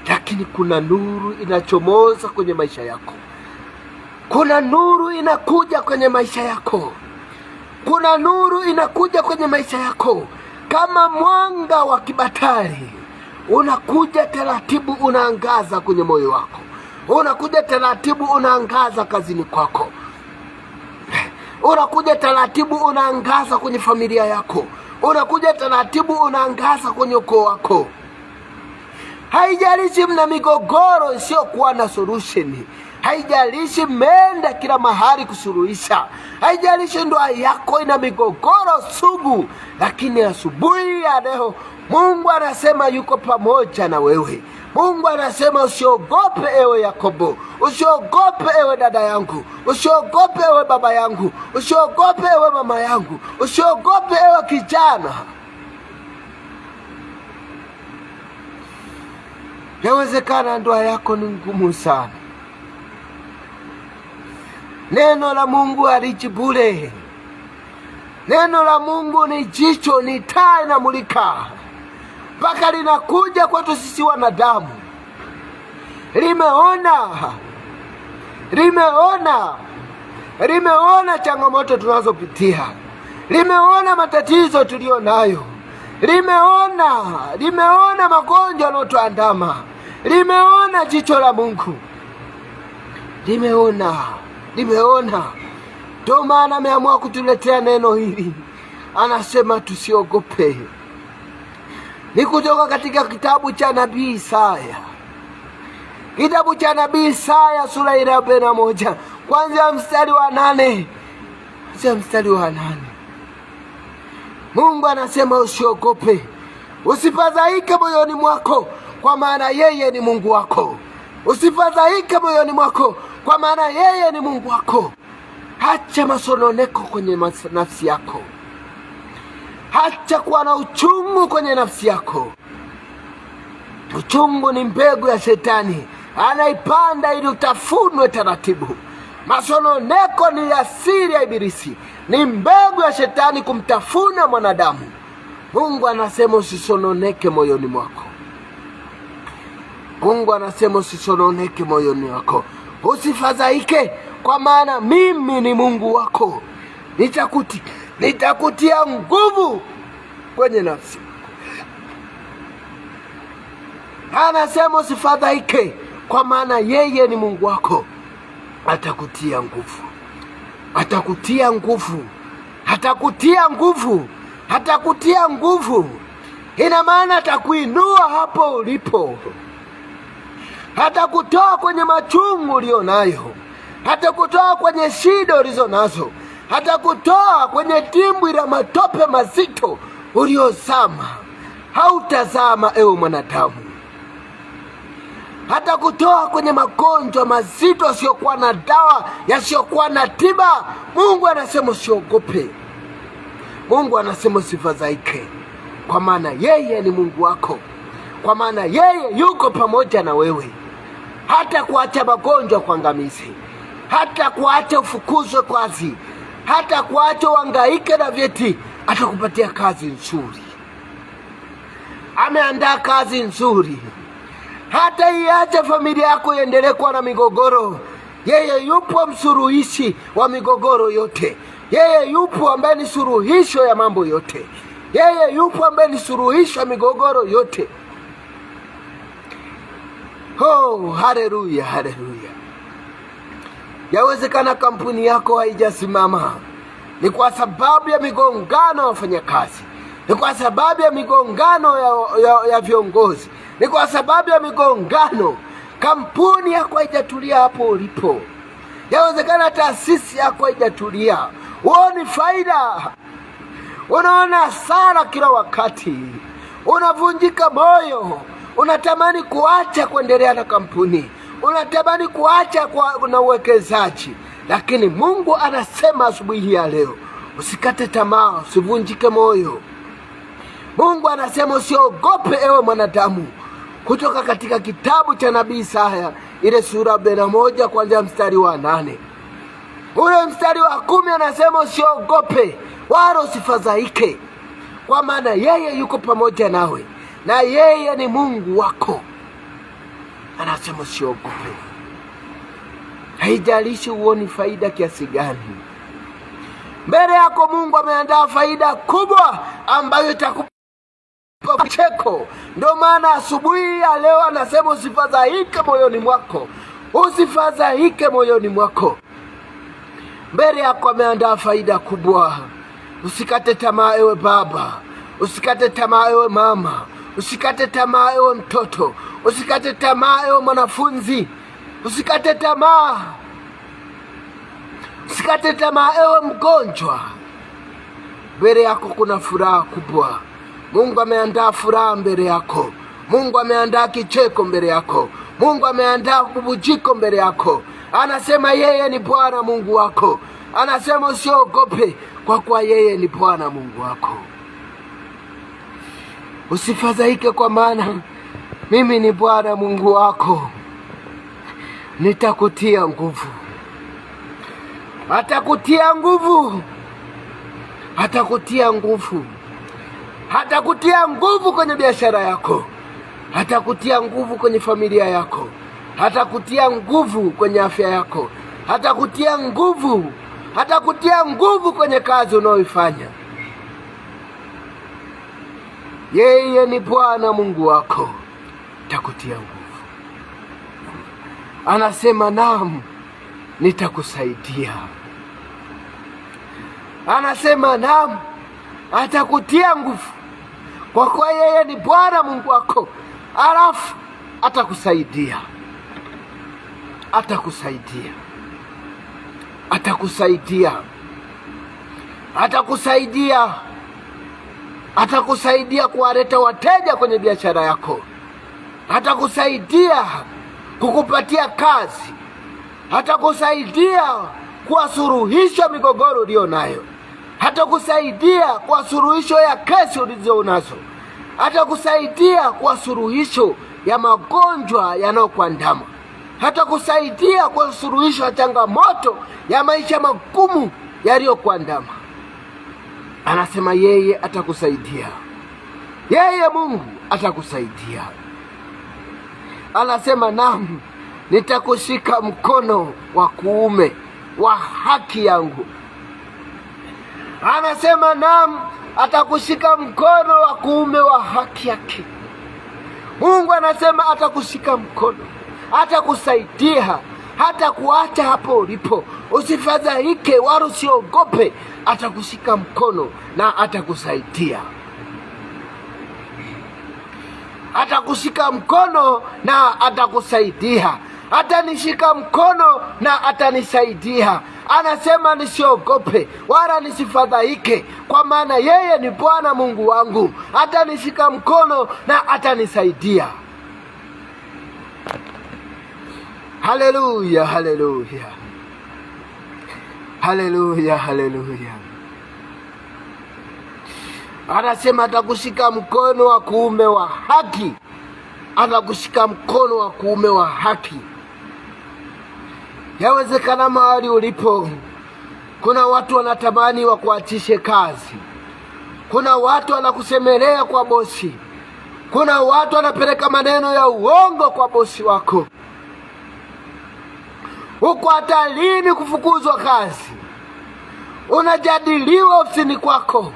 Lakini kuna nuru inachomoza kwenye maisha yako. Kuna nuru inakuja kwenye maisha yako. Kuna nuru inakuja kwenye maisha yako. Kama mwanga wa kibatari. Unakuja taratibu, unaangaza kwenye moyo wako. Unakuja taratibu, unaangaza kazini kwako. Unakuja taratibu, unaangaza kwenye familia yako. Unakuja taratibu, unaangaza kwenye ukoo wako. Haijalishi mna migogoro isiyokuwa na solution. Haijalishi mmeenda kila mahali kusuluhisha. Haijalishi ndoa yako ina migogoro sugu. Lakini asubuhi ya leo Mungu anasema yuko pamoja na wewe. Mungu anasema usiogope ewe Yakobo. Usiogope ewe dada yangu. Usiogope ewe baba yangu. Usiogope ewe mama yangu. Usiogope ewe kijana. Yawezekana ndoa yako ni ngumu sana. Neno la Mungu halichi bure. Neno la Mungu ni jicho, ni taa inamulika. Mpaka linakuja kwetu sisi wanadamu. Limeona changamoto tunazopitia. Limeona matatizo tulio nayo. limeona magonjwa yanotuandama, limeona jicho la Mungu, limeona. Ndio maana ameamua kutuletea neno hili, anasema tusiogope. Ni kutoka katika kitabu cha nabii Isaya, sura ya 41 kuanzia mstari wa 8. Mungu anasema usiogope, usifadhaike moyoni mwako, kwa maana yeye ni Mungu wako. Usifadhaike moyoni mwako, kwa maana yeye ni Mungu wako. Hacha masononeko kwenye nafsi yako, hacha kuwa na uchungu kwenye nafsi yako. Uchungu ni mbegu ya Shetani, anaipanda ili utafunwe taratibu. Masononeko ni asili ya Ibilisi, ni mbegu ya Shetani kumtafuna mwanadamu. Mungu anasema usisononeke moyoni mwako. Usifadhaike, kwa maana mimi ni Mungu wako. Nitakutia nguvu kwenye nafsi. Anasema usifadhaike, kwa maana yeye ni Mungu wako. Atakutia nguvu. Ina maana atakuinua hapo ulipo, hatakutoa kwenye machungu ulionayo, hatakutoa kwenye shida ulizo nazo, hatakutoa kwenye dimbwi la matope mazito uliozama. Hautazama ewe mwanadamu. Hatakutoa kwenye magonjwa mazito yasiyokuwa na dawa, yasiyokuwa na tiba. Mungu anasema usiogope. Mungu anasema usifadhaike, kwa maana yeye ni Mungu wako, kwa maana yeye yuko pamoja na wewe. Hata kuacha magonjwa kuangamizi, hata kuacha ufukuzwe kazi, hata kuacha uhangaike na vyeti. Atakupatia kazi nzuri, ameandaa kazi nzuri. Hata iache familia yako iendelee kuwa na migogoro, yeye yupo msuluhishi wa migogoro yote. Yeye yupo ambaye ni suluhisho ya mambo yote. Yeye yupo ambaye ni suluhisho ya migogoro yote. Oh, haleluya. Yawezekana kampuni yako haijasimama, ni kwa sababu ya migongano ya wafanyakazi, ni kwa sababu ya migongano ya viongozi, ni kwa sababu ya migongano. Kampuni yako haijatulia hapo ulipo. Yawezekana taasisi yako haijatulia, huoni faida, unaona hasara kila wakati, unavunjika moyo, unatamani kuacha kuendelea na kampuni, unatamani kuacha na uwekezaji. Lakini Mungu anasema asubuhi ya leo, usikate tamaa, usivunjike moyo. Mungu anasema usiogope ewe mwanadamu. Kutoka katika kitabu cha nabii Isaya, ile sura 41 kuanzia mstari wa 8. Ule mstari wa 10 anasema usiogope wala usifadhaike, kwa maana yeye yuko pamoja nawe, na yeye ni Mungu wako. Anasema usiogope. Haijalishi uoni faida kiasi gani, mbele yako Mungu ameandaa faida kubwa ambayo itakupa cheko. Ndio maana asubuhi ya leo anasema usifadhaike moyoni mwako. Mbele yako ameandaa faida kubwa. Usikate tamaa ewe baba, usikate tamaa ewe mama, usikate tamaa ewe mtoto, usikate tamaa ewe mwanafunzi, usikate tamaa ewe mgonjwa. Mbele yako kuna furaha kubwa. Mungu ameandaa furaha mbele yako. Mungu ameandaa kicheko mbele yako. Mungu ameandaa bubujiko mbele yako. Anasema yeye ni Bwana Mungu wako. Anasema usiogope, kwa kuwa yeye ni Bwana Mungu wako. Usifadhaike, kwa maana mimi ni Bwana Mungu wako. Nitakutia nguvu. Atakutia nguvu. Hatakutia nguvu kwenye biashara yako, hatakutia nguvu kwenye familia yako, hatakutia nguvu kwenye afya yako, hatakutia nguvu kwenye kazi unayoifanya. Yeye ni Bwana Mungu wako, atakutia nguvu. Anasema naam, nitakusaidia. Anasema naam, atakutia nguvu, kwa kuwa yeye ni Bwana Mungu wako. Alafu atakusaidia, atakusaidia, atakusaidia, atakusaidia, atakusaidia kuwaleta wateja kwenye biashara yako. Atakusaidia kukupatia kazi. Atakusaidia kwa suluhisho migogoro ulio nayo. Atakusaidia kwa suluhisho ya kesi ulizo nazo. Atakusaidia kwa suluhisho ya magonjwa yanayokuandama. Atakusaidia kwa suluhisho ya changamoto ya maisha magumu yaliyokuandama. Anasema yeye atakusaidia. Yeye Mungu atakusaidia. Anasema naam, nitakushika mkono wa kuume wa haki yangu. Anasema naam, atakushika mkono wa kuume wa haki yake. Mungu anasema atakushika mkono, atakusaidia, hata kuacha hapo ulipo. Usifadhaike wala usiogope. Atakushika mkono na atakusaidia. Atakushika mkono na atakusaidia. Atanishika mkono na atanisaidia. Anasema nisiogope wala nisifadhaike, kwa maana yeye ni Bwana Mungu wangu. Atanishika mkono na atanisaidia. Haleluya, haleluya, haleluya, haleluya. Anasema atakushika mkono wa kuume wa haki. Atakushika mkono wa kuume wa haki. Yawezekana mahali ulipo kuna watu wanatamani wakuachishe kazi. Kuna watu wanakusemelea kwa bosi. Kuna watu wanapeleka maneno ya uongo kwa bosi wako. Uko hatarini kufukuzwa kazi. Unajadiliwa ofisini kwako.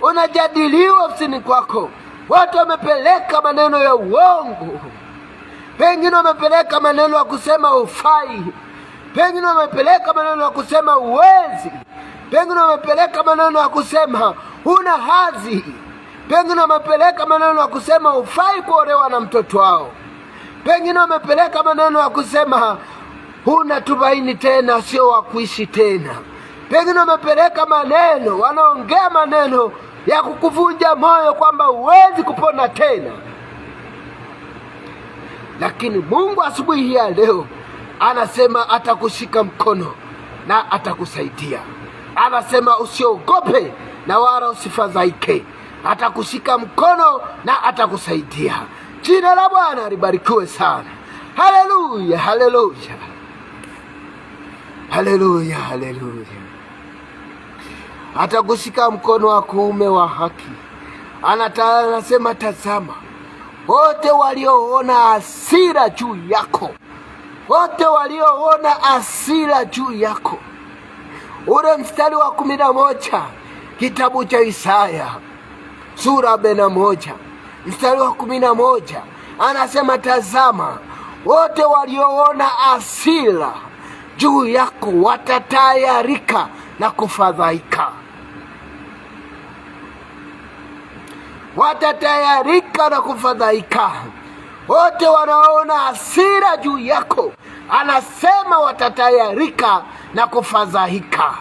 Unajadiliwa ofisini kwako. Watu wamepeleka maneno ya uongo. Pengine wamepeleka maneno ya kusema ufai. Pengine wamepeleka maneno ya kusema uwezi. Pengine wamepeleka maneno ya kusema huna hadhi. Pengine wamepeleka maneno ya kusema ufai kuolewa na mtoto wao. Pengine wamepeleka maneno ya kusema huna tumaini tena, sio wa kuishi tena. Pengine wamepeleka maneno, wanaongea maneno ya kukuvunja moyo kwamba huwezi kupona tena. Lakini Mungu asubuhi hii ya leo anasema atakushika mkono na atakusaidia. Anasema usiogope na wala usifadhaike. Atakushika mkono na atakusaidia. Jina la Bwana libarikiwe sana. Haleluya, haleluya, haleluya, haleluya. Atakushika mkono wa kuume wa haki. Anasema tazama, wote walioona hasira juu yako, wote walioona hasira juu yako. Ule mstari wa 11 kitabu cha Isaya sura 41 mstari wa 11 anasema tazama, wote walioona hasira juu yako watatayarika na kufadhaika. Watatayarika na kufadhaika. Wote wanaona hasira juu yako, anasema watatayarika na kufadhaika.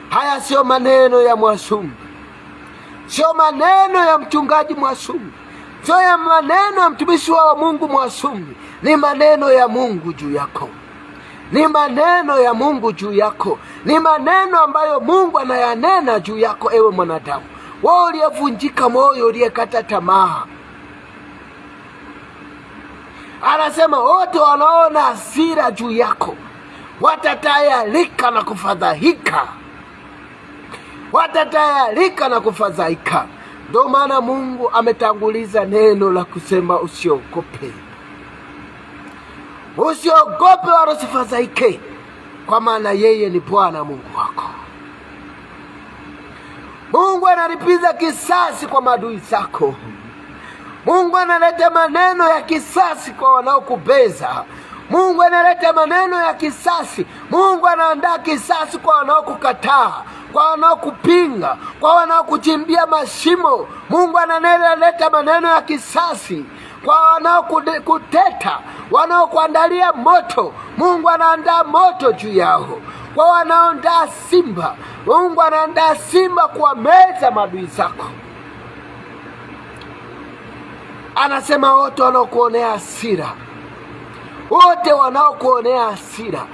Haya sio maneno ya Mwasumbi, sio maneno ya mchungaji Mwasumbi, sio ya maneno ya mtumishi wa Mungu Mwasumbi. Ni maneno ya Mungu juu yako. Ni maneno ya Mungu juu yako. Ni maneno ambayo Mungu anayanena juu yako, ewe mwanadamu. Wewe uliyevunjika moyo, uliyekata tamaa. Anasema wote wanaona hasira juu yako watatayarika na kufadhaika. Watatayarika na kufadhaika. Ndio maana Mungu ametanguliza neno la kusema usiogope. Usiogope wala usifadhaike, kwa maana yeye ni Bwana Mungu wako. Mungu analipiza kisasi kwa maadui zako. Mungu analeta maneno ya kisasi kwa wanaokubeza. Mungu analeta maneno ya kisasi. Mungu anaandaa kisasi kwa wanaokukataa, kwa wanaokupinga, kwa wanaokuchimbia mashimo. Mungu analeta maneno ya kisasi kwa wanaokuteta, wanaokuandalia moto. Mungu anaandaa moto juu yao. Kwa wanaoandaa simba, Mungu anaandaa simba kuwameza maadui zako. Anasema wote wanaokuonea hasira, wote wanaokuonea hasira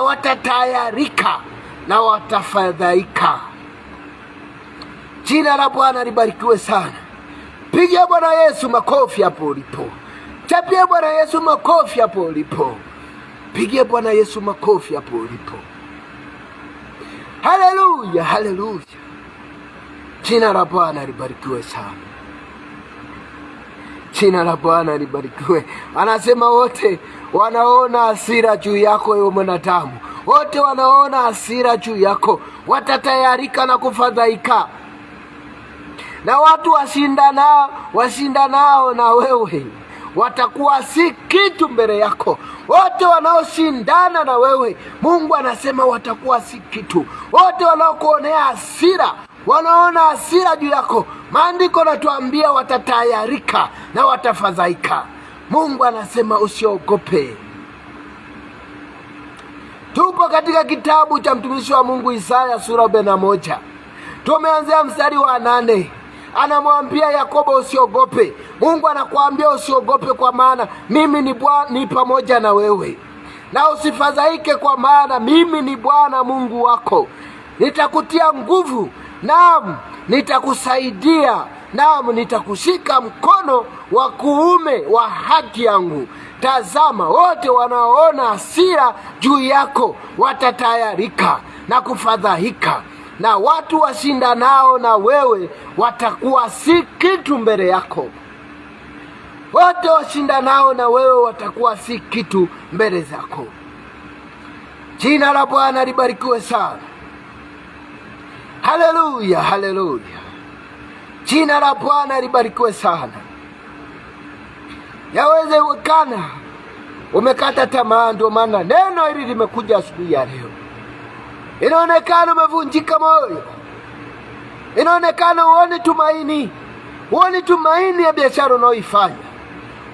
watatayarika na watafadhaika. Jina la Bwana libarikiwe sana. Pigia Bwana Yesu makofi hapo ulipo. Chapia Bwana Yesu makofi hapo ulipo. Pigia Bwana Yesu makofi hapo ulipo. Haleluya, haleluya. Jina la Bwana libarikiwe sana. Jina la Bwana libarikiwe. Anasema wote wanaona hasira juu yako ewe mwanadamu, wote wanaona hasira juu yako watatayarika na kufadhaika. Na watu washindanao na wewe watakuwa si kitu mbele yako. Wote wanaoshindana na wewe, Mungu anasema watakuwa si kitu. Wote wanaokuonea hasira, wanaona hasira juu yako, maandiko natuambia watatayarika na watafadhaika. Mungu anasema usiogope. Tupo katika kitabu cha mtumishi wa Mungu Isaya sura 41. Tumeanzia mstari wa 8. Anamwambia Yakobo usiogope. Mungu anakuambia usiogope, kwa maana mimi ni pamoja na wewe. Na usifadhaike, kwa maana mimi ni Bwana Mungu wako. Nitakutia nguvu, naam nitakusaidia, naam nitakushika mkono wa kuume wa haki yangu. Tazama, wote wanaoona hasira juu yako watatayarika na kufadhaika, na watu washindanao na wewe watakuwa si kitu mbele yako. Wote washindanao na wewe watakuwa si kitu mbele zako. Jina la Bwana libarikiwe sana. Haleluya, haleluya. Jina la Bwana libarikiwe sana. Yawezekana umekata tamaa, ndio maana neno hili limekuja asubuhi ya leo. Inaonekana umevunjika moyo. Inaonekana huoni tumaini. Huoni tumaini ya biashara unaoifanya.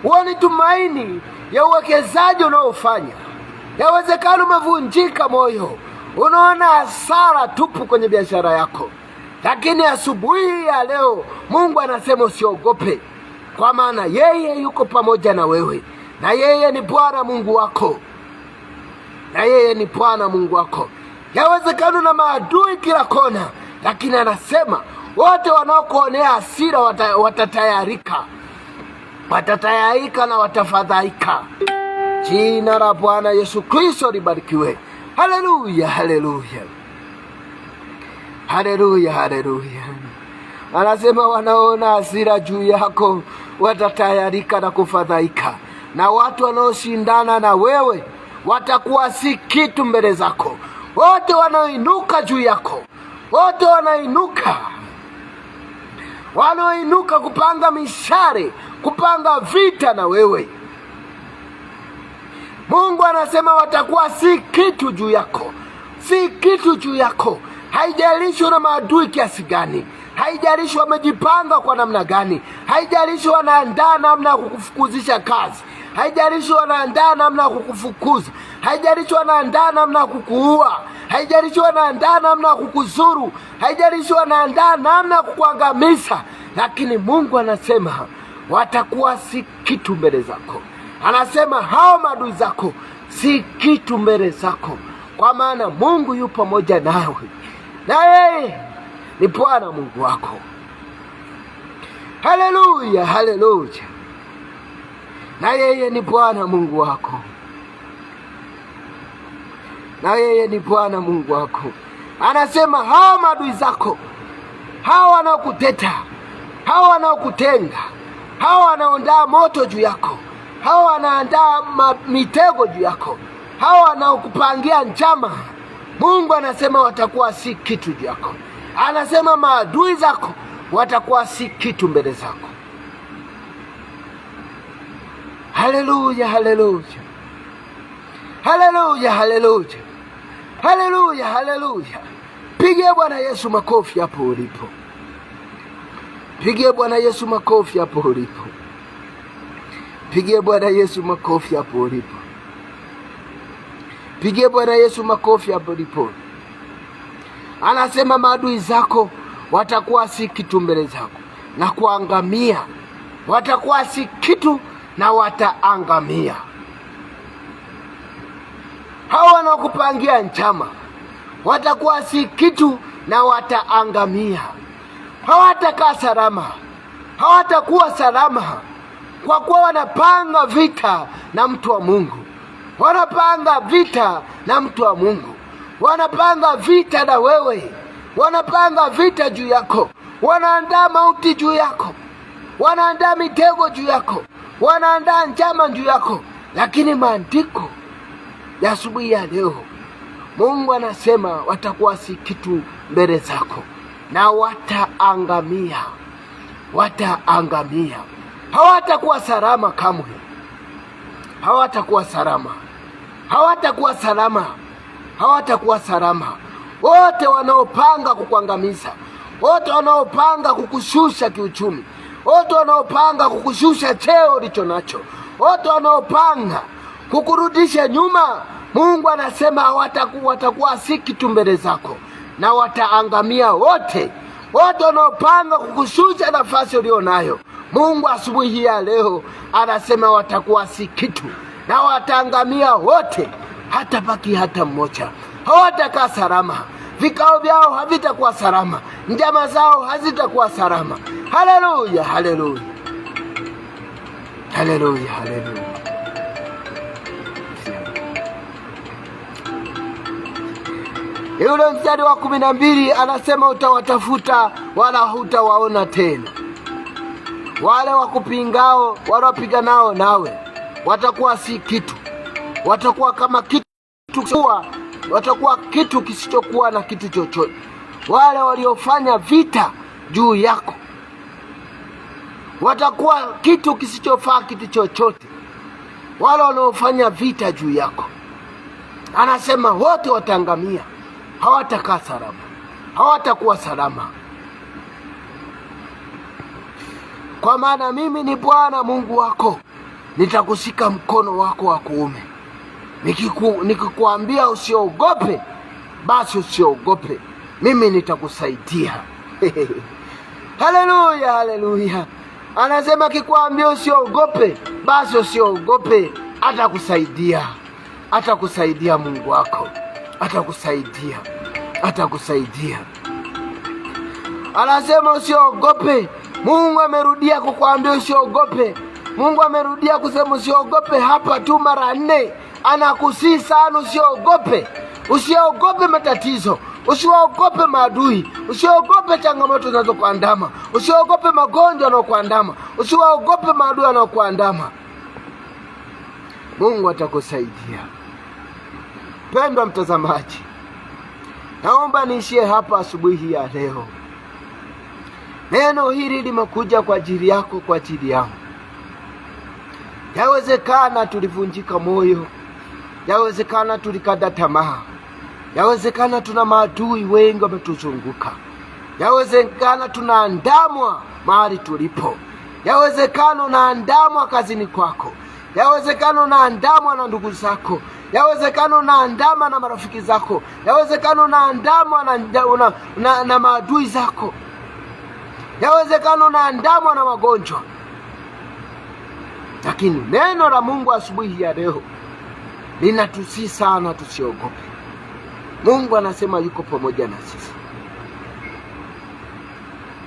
Huoni tumaini ya uwekezaji unaofanya. Yawezekana umevunjika moyo. Unaona hasara tupu kwenye biashara yako. Lakini asubuhi ya leo Mungu anasema usiogope, kwa maana yeye yuko pamoja na wewe. Na yeye ni Bwana Mungu wako. Na yeye ni Bwana Mungu wako. Yawezekana na maadui kila kona, lakini anasema wote wanaokuonea hasira watatayarika. Watatayarika na watafadhaika. Jina la Bwana Yesu Kristo libarikiwe. Haleluya, haleluya. Haleluya, haleluya. Anasema wanaona hasira juu yako watatayarika na kufadhaika, na watu wanaoshindana na wewe watakuwa si kitu mbele zako. Wote wanaoinuka juu yako, wote wanaoinuka kupanga mishare, kupanga vita na wewe, Mungu anasema watakuwa si kitu juu yako. Si kitu juu yako. Haijalishi una maadui kiasi gani, haijalishi wamejipanga kwa namna gani, haijalishi wanaandaa namna ya kukufukuzisha kazi, haijalishi wanaandaa namna ya kukufukuza, haijalishi wanaandaa namna ya kukuua, haijalishi wanaandaa namna ya kukuzuru, haijalishi wanaandaa namna ya kukuangamiza, lakini Mungu anasema watakuwa si kitu mbele zako. Anasema hao maadui zako si kitu mbele zako, kwa maana Mungu yu pamoja nawe, na yeye ni Bwana Mungu wako. Haleluya, haleluya. Na yeye ni Bwana Mungu wako. Na yeye ni Bwana Mungu wako. Anasema hao maadui zako, hao wanaokuteta, hao wanaokutenga, hao wanaondaa moto juu yako, hao wanaandaa mitego juu yako, hao wanaokupangia njama, Mungu anasema watakuwa si kitu juu yako. Anasema maadui zako watakuwa si kitu mbele zako. Haleluya, haleluya, haleluya, haleluya, haleluya, haleluya. Pigie Bwana Yesu makofi hapo ulipo. Pigie Bwana Yesu makofi hapo ulipo. Pigie Bwana Yesu makofi hapo ulipo. Pigie Bwana Yesu makofi hapo ulipo. Anasema maadui zako watakuwa si kitu mbele zako na kuangamia. Watakuwa si kitu na wataangamia. Hawa wanaokupangia njama watakuwa si kitu na wataangamia. Hawatakaa salama, hawatakuwa salama, kwa kuwa wanapanga vita na mtu wa Mungu. Wanapanga vita na mtu wa Mungu. Wanapanga vita na wewe. Wanapanga vita juu yako. Wanaandaa mauti juu yako. Wanaandaa mitego juu yako. Wanaandaa njama juu yako. Lakini maandiko ya asubuhi ya leo, Mungu anasema watakuwa si kitu mbele zako na wataangamia. Wataangamia. Hawatakuwa salama kamwe. Hawatakuwa salama. Hawatakuwa salama. Hawatakuwa salama. Wote wanaopanga kukuangamiza, wote wanaopanga kukushusha kiuchumi, wote wanaopanga kukushusha cheo ulicho nacho, wote wanaopanga kukurudisha nyuma, Mungu anasema watakuwa si kitu mbele zako na wataangamia wote. Wote wanaopanga kukushusha nafasi ulio nayo, Mungu asubuhi hii ya leo anasema watakuwa si kitu na wataangamia wote. Hata baki hata mmoja. Hawatakaa salama. Vikao vyao havitakuwa salama. Njama zao hazitakuwa salama. Haleluya, haleluya, haleluya, haleluya. Yule mstari wa 12 anasema utawatafuta wala hutawaona tena. Wale wakupingao, wale wapiganao nawe watakuwa si kitu. Watakuwa kama kitu, watakuwa kitu kisichokuwa na kitu chochote. Wale waliofanya vita juu yako watakuwa kitu kisichofaa kitu chochote. Wale wanaofanya vita juu yako, anasema wote wataangamia. Hawatakaa salama. Hawatakuwa salama. Kwa maana mimi ni Bwana Mungu wako, nitakushika mkono wako wa kuume. Nikikuambia usiogope, basi usiogope. Mimi nitakusaidia. Haleluya, haleluya. Anasema kikwambia usiogope, basi usiogope. Atakusaidia. Atakusaidia Mungu wako. Atakusaidia. Atakusaidia. Anasema usiogope. Mungu amerudia kukuambia usiogope. Mungu amerudia kusema usiogope hapa tu mara 4. Anakusii sana usiogope. Usiogope matatizo. Usiogope maadui. Usiogope changamoto zinazokuandama. Usiogope magonjwa yanayokuandama. Usiogope maadui yanayokuandama. Mungu atakusaidia. Pendwa mtazamaji, naomba niishie hapa asubuhi ya leo. Neno hili limekuja kwa ajili yako, kwa ajili yangu. Yawezekana tulivunjika moyo. Yawezekana tulikata tamaa. Yawezekana tuna maadui wengi wametuzunguka. Yawezekana tunaandamwa mahali tulipo. Yawezekana unaandamwa kazini kwako. Yawezekana unaandamwa na ndugu zako. Yawezekana unaandamwa na marafiki zako. Yawezekana unaandamwa na maadui zako. Yawezekana unaandamwa na magonjwa. Lakini neno la Mungu asubuhi ya leo linatusihi sana tusiogope. Mungu anasema yuko pamoja na sisi.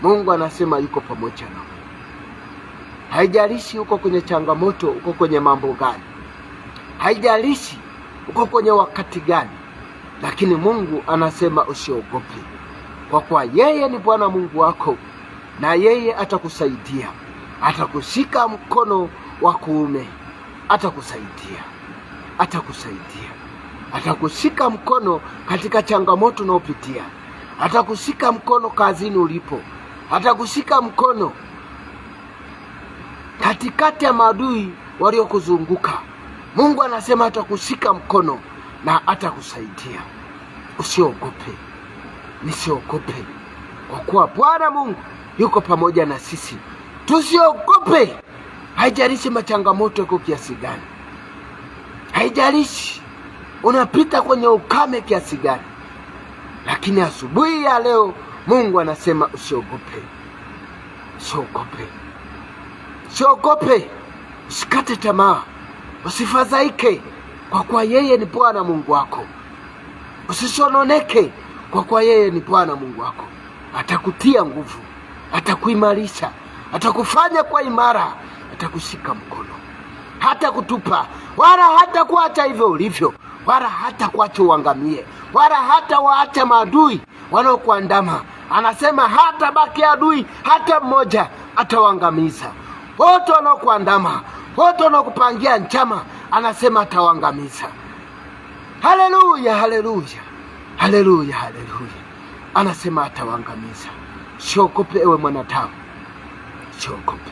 Mungu anasema yuko pamoja na wewe. Haijalishi uko kwenye changamoto, uko kwenye mambo gani. Haijalishi uko kwenye wakati gani. Lakini Mungu anasema usiogope. Kwa kuwa yeye ni Bwana Mungu wako na yeye atakusaidia. Atakushika mkono wa kuume. Atakusaidia. Atakusaidia. Atakushika mkono katika changamoto unayopitia. atakushika mkono kazini ulipo, atakushika mkono katikati ya maadui waliokuzunguka. Mungu anasema atakushika mkono na atakusaidia. Usiogope, nisiogope, kwa kuwa Bwana Mungu yuko pamoja na sisi. Tusiogope, haijalishi machangamoto yako kiasi gani, haijalishi unapita kwenye ukame kiasi gani, lakini asubuhi ya leo Mungu anasema usiogope, usiogope, usiogope, usikate tamaa, usifadhaike, kwa kuwa yeye ni Bwana Mungu wako. Usisononeke, kwa kuwa yeye ni Bwana Mungu wako. Atakutia nguvu, atakuimarisha, atakufanya kwa imara, atakushika mkono, hata kutupa wala hata kuacha hivyo ulivyo, wala hata kuacha uangamie, wala hata waacha maadui wanaokuandama. Anasema hata baki adui hata mmoja, atawaangamiza wote wanaokuandama, wote wanaokupangia njama, anasema atawaangamiza. Haleluya, haleluya, haleluya, haleluya. Anasema atawaangamiza. Usiogope ewe mwanadamu, usiogope,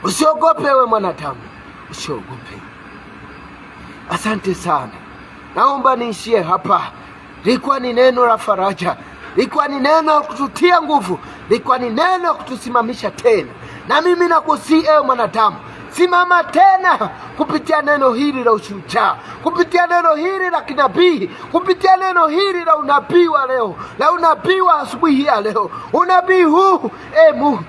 usiogope ewe mwanadamu, usiogope. Asante sana, naomba niishie hapa. Likuwa ni neno la faraja, likuwa ni neno la kututia nguvu, likuwa ni neno la kutusimamisha tena. Na mimi nakusihi ewe mwanadamu, simama tena kupitia neno hili la ushujaa, kupitia neno hili la kinabii, kupitia neno hili la unabii wa leo, la unabii wa asubuhi ya leo. Unabii huu Mungu,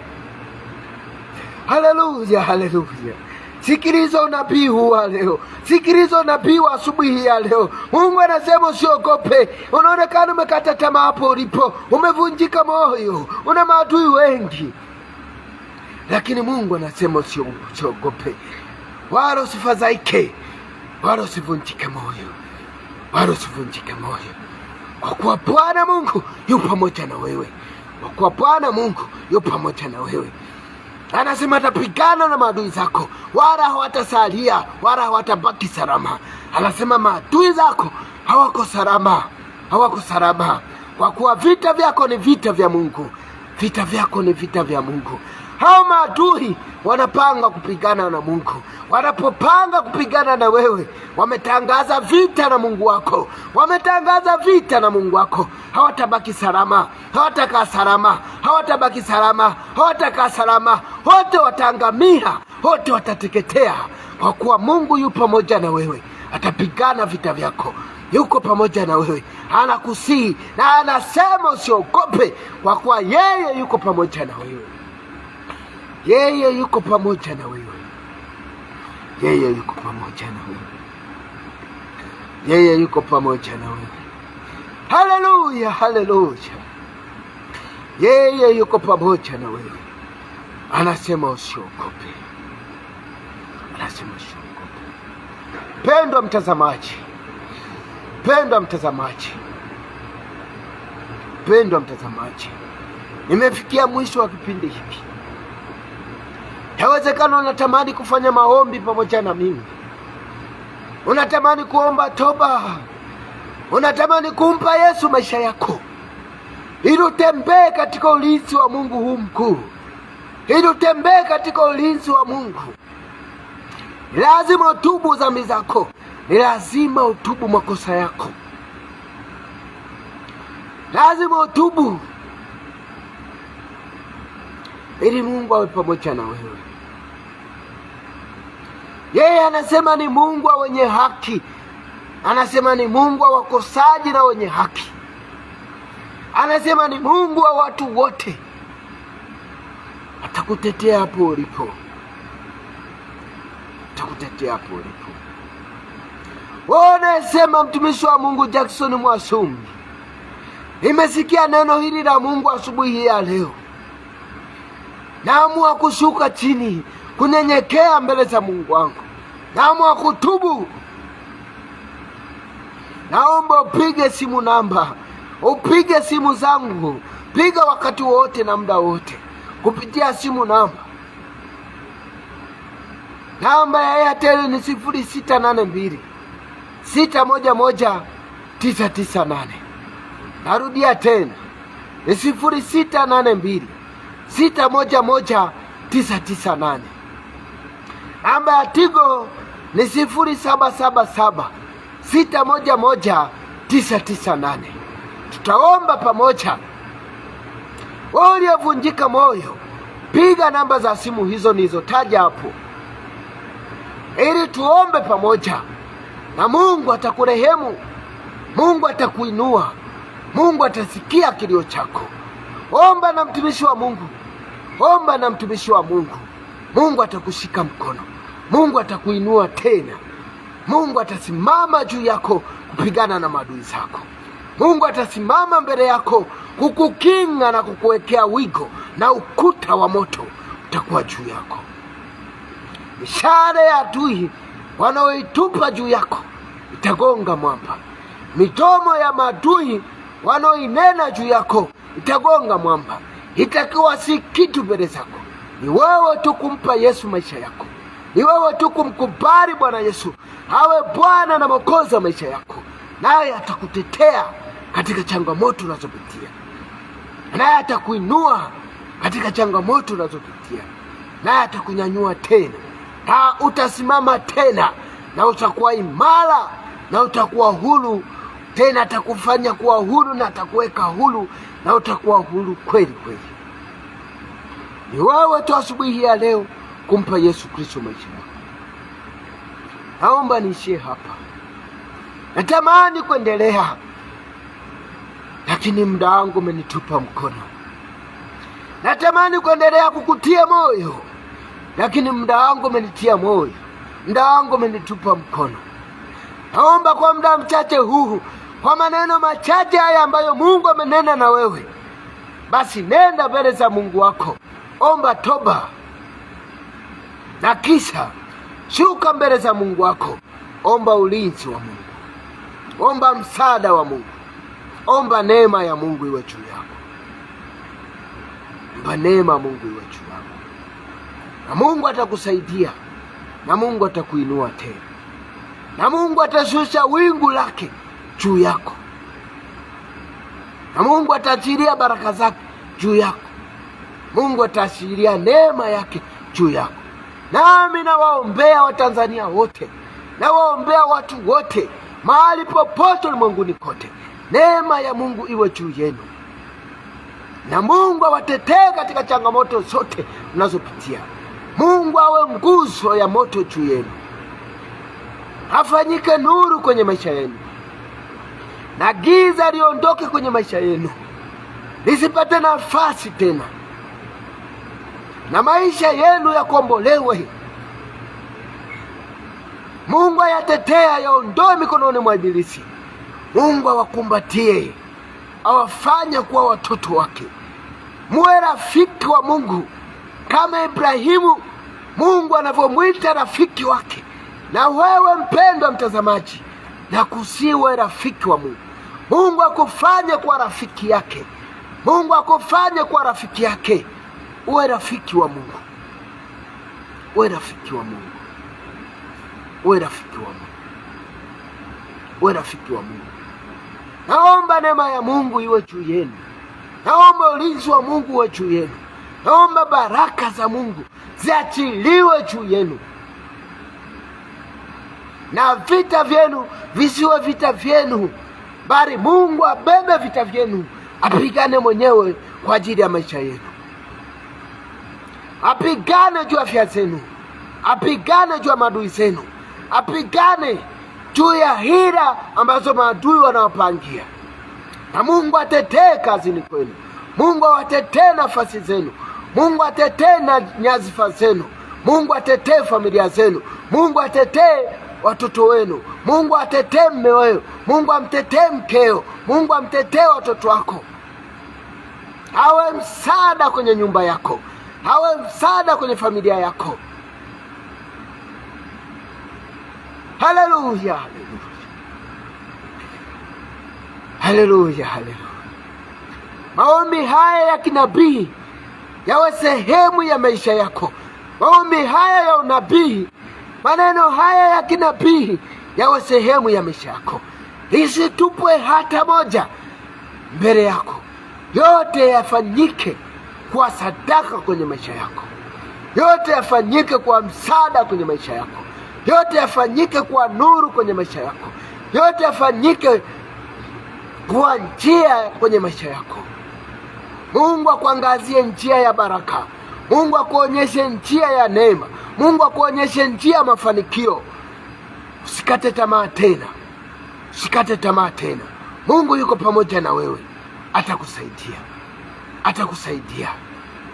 haleluya, haleluya. Sikiliza unabii huu wa leo, sikiliza unabii wa asubuhi ya leo. Mungu anasema usiogope. Unaonekana umekata tamaa hapo ulipo, umevunjika moyo, una maadui wengi, lakini Mungu anasema usiogope, wala usifadhaike, wala usivunjike moyo, wala usivunjike moyo, kwa kuwa Bwana Mungu yupo pamoja na wewe, kwa kuwa Bwana Mungu yupo pamoja na wewe. Anasema atapigana na maadui zako, wala hawatasalia, wala hawatabaki salama. Anasema maadui zako hawako salama, hawako salama, kwa kuwa vita vyako ni vita vya Mungu, vita vyako ni vita vya Mungu. Hao maadui wanapanga kupigana na Mungu. Wanapopanga kupigana na wewe, wametangaza vita na Mungu wako, wametangaza vita na Mungu wako. Hawatabaki salama, hawatakaa salama, hawatabaki salama, hawatakaa salama. Wote wataangamia, wote watateketea, kwa kuwa Mungu yupo pamoja na wewe. Atapigana vita vyako, yuko pamoja na wewe. Anakusihi na anasema usiogope, kwa kuwa yeye yuko pamoja na wewe. Yeye yuko pamoja na wewe, yeye yuko pamoja na wewe, yeye yuko pamoja na wewe. Haleluya, haleluya. Yeye yuko pamoja na wewe. Anasema usiogope, anasema usiogope. Pendwa mtazamaji, pendwa mtazamaji, pendwa mtazamaji, nimefikia mwisho wa kipindi hiki. Yawezekana unatamani kufanya maombi pamoja na mimi, unatamani kuomba toba, unatamani kumpa Yesu maisha yako, ili utembee katika ulinzi wa Mungu huu mkuu, ili utembee katika ulinzi wa Mungu. Lazima utubu dhambi zako, lazima utubu makosa yako, lazima utubu, ili Mungu awe pamoja na wewe. Yeye anasema ni Mungu wa wenye haki, anasema ni Mungu wa wakosaji na wenye haki, anasema ni Mungu wa watu wote. Atakutetea hapo ulipo, atakutetea hapo ulipo. Wewe unasema mtumishi wa Mungu Jackson Mwasumbi, nimesikia neno hili la Mungu asubuhi ya leo, naamua kushuka chini, kunyenyekea mbele za Mungu wangu, naamua kutubu. Naomba upige simu namba, upige simu zangu, piga wakati wote na muda wote kupitia simu namba. Namba ya Airtel ni 0682 611 998. Narudia tena, ni 0682611998. Namba ya Tigo ni 0777611998. Tutaomba pamoja. Wewe uliyevunjika moyo, piga namba za simu hizo nilizotaja hapo, ili tuombe pamoja, na Mungu atakurehemu, Mungu atakuinua, Mungu atasikia kilio chako. Omba na mtumishi wa Mungu, omba na mtumishi wa Mungu. Mungu atakushika mkono, Mungu atakuinua tena, Mungu atasimama juu yako kupigana na maadui zako. Mungu atasimama mbele yako kukukinga na kukuwekea wigo, na ukuta wa moto utakuwa juu yako. Mishale ya adui wanaoitupa juu yako itagonga mwamba. Midomo ya maadui wanaoinena juu yako itagonga mwamba. Itakuwa si kitu mbele zako. Ni wewe tu kumpa Yesu maisha yako. Ni wewe tu kumkubali Bwana Yesu awe Bwana na Mwokozi wa maisha yako, naye atakutetea katika changamoto unazopitia, naye atakuinua katika changamoto unazopitia, naye atakunyanyua tena, na utasimama tena, na utakuwa imara, na utakuwa huru tena. Atakufanya kuwa huru na atakuweka huru, na utakuwa huru kweli kweli. Ni wewe tu asubuhi ya leo kumpa Yesu Kristo maisha yako. Naomba niishie hapa. Natamani kuendelea, lakini muda wangu umenitupa mkono. Natamani kuendelea kukutia moyo, lakini muda wangu umenitia moyo, muda wangu umenitupa mkono. Naomba kwa muda mchache huu, kwa maneno machache haya ambayo Mungu amenena na wewe, basi nenda mbele za Mungu wako, omba toba, na kisha shuka mbele za Mungu wako, omba ulinzi wa Mungu, omba msaada wa Mungu, omba neema ya Mungu iwe juu yako, omba neema ya Mungu iwe juu yako, na Mungu atakusaidia, na Mungu atakuinua tena, na Mungu atashusha wingu lake juu yako, na Mungu ataachilia baraka zake juu yako, Mungu ataachilia neema yake juu yako. Nami nawaombea Watanzania wote, nawaombea watu wote mahali popote ulimwenguni kote, neema ya Mungu iwe juu yenu, na Mungu awatetee katika changamoto zote mnazopitia. Mungu awe nguzo ya moto juu yenu, afanyike nuru kwenye maisha yenu, na giza liondoke kwenye maisha yenu, lisipate nafasi tena, na maisha yenu yakombolewe. Mungu ayatetea, yaondoe mikononi mwa ibilisi. Mungu awakumbatie, awafanye kuwa watoto wake. Muwe rafiki wa Mungu kama Ibrahimu Mungu anavyomwita rafiki wake. Na wewe mpendwa mtazamaji, na kusiwe rafiki wa Mungu. Mungu akufanye kuwa rafiki yake, Mungu akufanye kuwa rafiki yake. Uwe rafiki wa Mungu, uwe rafiki wa Mungu, uwe rafiki wa Mungu, uwe rafiki wa Mungu. Naomba neema ya Mungu iwe juu yenu, naomba ulinzi wa Mungu uwe juu yenu, naomba baraka za Mungu ziachiliwe juu yenu, na vita vyenu visiwe vita vyenu, bali Mungu abebe vita vyenu, apigane mwenyewe kwa ajili ya maisha yenu. Apigane juu ya afya zenu, apigane juu ya maadui zenu, apigane juu ya hila ambazo maadui wanawapangia. Na Mungu atetee kazini kwenu, Mungu awatetee nafasi zenu, Mungu atetee na nyadhifa zenu, Mungu atetee familia zenu, Mungu atetee watoto wenu, Mungu atetee mume wenu, Mungu amtetee mkeo, Mungu amtetee watoto wako. Awe msaada kwenye nyumba yako, awe msaada kwenye familia yako. Haleluya, haleluya, haleluya. Maombi haya ya kinabii yawe sehemu ya maisha yako. Maombi haya ya unabii, maneno haya ya kinabii yawe sehemu ya maisha yako. Isitupwe hata moja, mbele yako. Yote yafanyike kwa sadaka kwenye maisha yako. Yote yafanyike kwa msaada kwenye maisha yako. Yote yafanyike kwa nuru kwenye maisha yako. Yote yafanyike kwa njia kwenye maisha yako. Mungu akuangazie njia ya baraka. Mungu akuonyeshe njia ya neema. Mungu akuonyeshe njia ya mafanikio. Usikate tamaa tena. Usikate tamaa tena. Mungu yuko pamoja na wewe. Atakusaidia. Atakusaidia.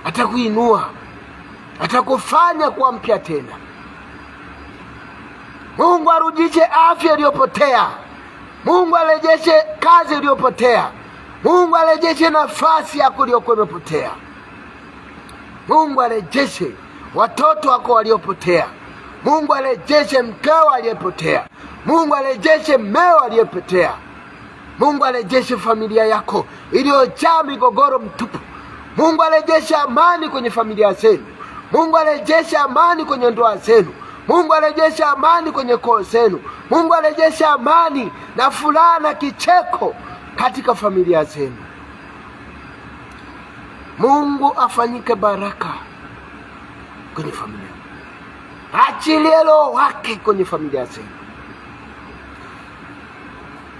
Atakuinua. Atakufanya kuwa mpya tena. Mungu arudishe afya iliyopotea. Mungu arejeshe kazi iliyopotea. Mungu arejeshe nafasi yako iliyokuwa imepotea. Mungu arejeshe watoto wako waliopotea. Mungu arejeshe mkeo aliyepotea. Mungu arejeshe mmeo aliyepotea. Mungu arejeshe familia yako iliyojaa migogoro mtupu. Mungu arejeshe amani kwenye familia zenu. Mungu arejeshe amani kwenye ndoa zenu. Mungu arejeshe amani kwenye koo zenu. Mungu arejeshe amani na furaha na kicheko katika familia zenu. Mungu afanyike baraka kwenye familia. Achilie Roho wake kwenye familia zenu.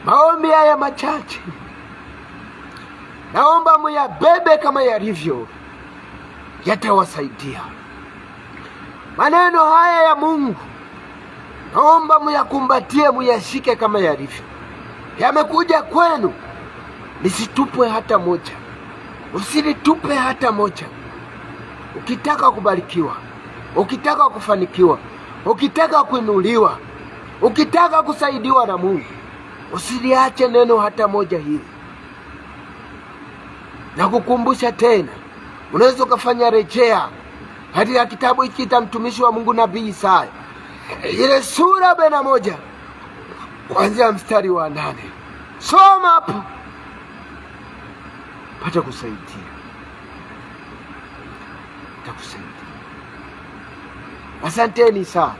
Maombi haya machache naomba muyabebe kama yalivyo, yatawasaidia. Maneno haya ya Mungu naomba muyakumbatie, muyashike kama yalivyo. Yamekuja kwenu, lisitupwe hata moja. Usilitupe hata moja. Ukitaka kubarikiwa, ukitaka kufanikiwa, ukitaka kuinuliwa, ukitaka kusaidiwa na Mungu, usiliache neno hata moja hili. Na kukumbusha tena, unaweza ukafanya rejea katika kitabu hiki cha mtumishi wa Mungu nabii Isaya, ile sura 41 kuanzia mstari wa 8. Soma hapo, pata kusaidia. Takusaidia. Asanteni sana.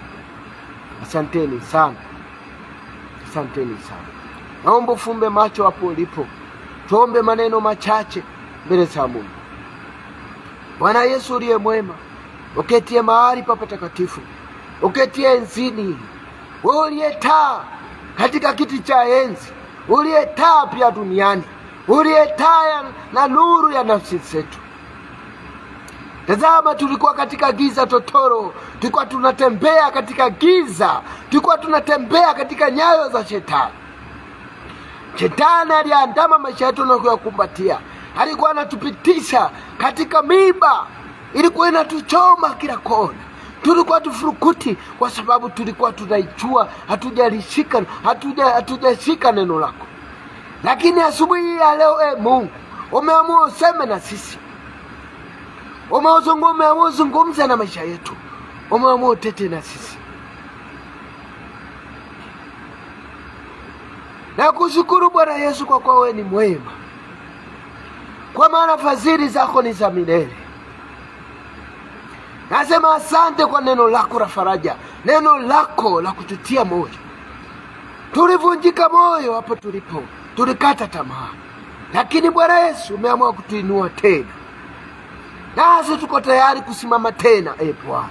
Asanteni sana. Asanteni sana. Naomba ufumbe macho hapo ulipo. Tuombe maneno machache mbele za Mungu. Bwana Yesu uliye mwema, uketie mahali pa patakatifu, uketie enzini, wewe uliyetaa katika kiti cha enzi, uliyetaa pia duniani, uliyetaa na nuru ya nafsi zetu. Tazama, tulikuwa katika giza totoro, tulikuwa tunatembea katika giza, tulikuwa tunatembea katika nyayo za shetani. Shetani aliandama maisha yetu na kuyakumbatia. Alikuwa anatupitisha katika miba, ilikuwa inatuchoma kila kona. Tulikuwa tufurukuti kwa sababu tulikuwa tunaijua, hatujashika neno lako. Lakini asubuhi ya leo, Mungu, umeamua useme na sisi. Umeamua uzungumze na maisha yetu. Umeamua utete na sisi. Na kushukuru Bwana Yesu kwa kuwa wewe ni mwema, kwa maana fadhili zako ni za milele. Nasema asante kwa neno lako la faraja, neno lako la kututia moyo. Tulivunjika moyo hapo tulipo, tulikata tamaa, lakini Bwana Yesu umeamua kutuinua tena. Nasi tuko tayari kusimama tena, Bwana.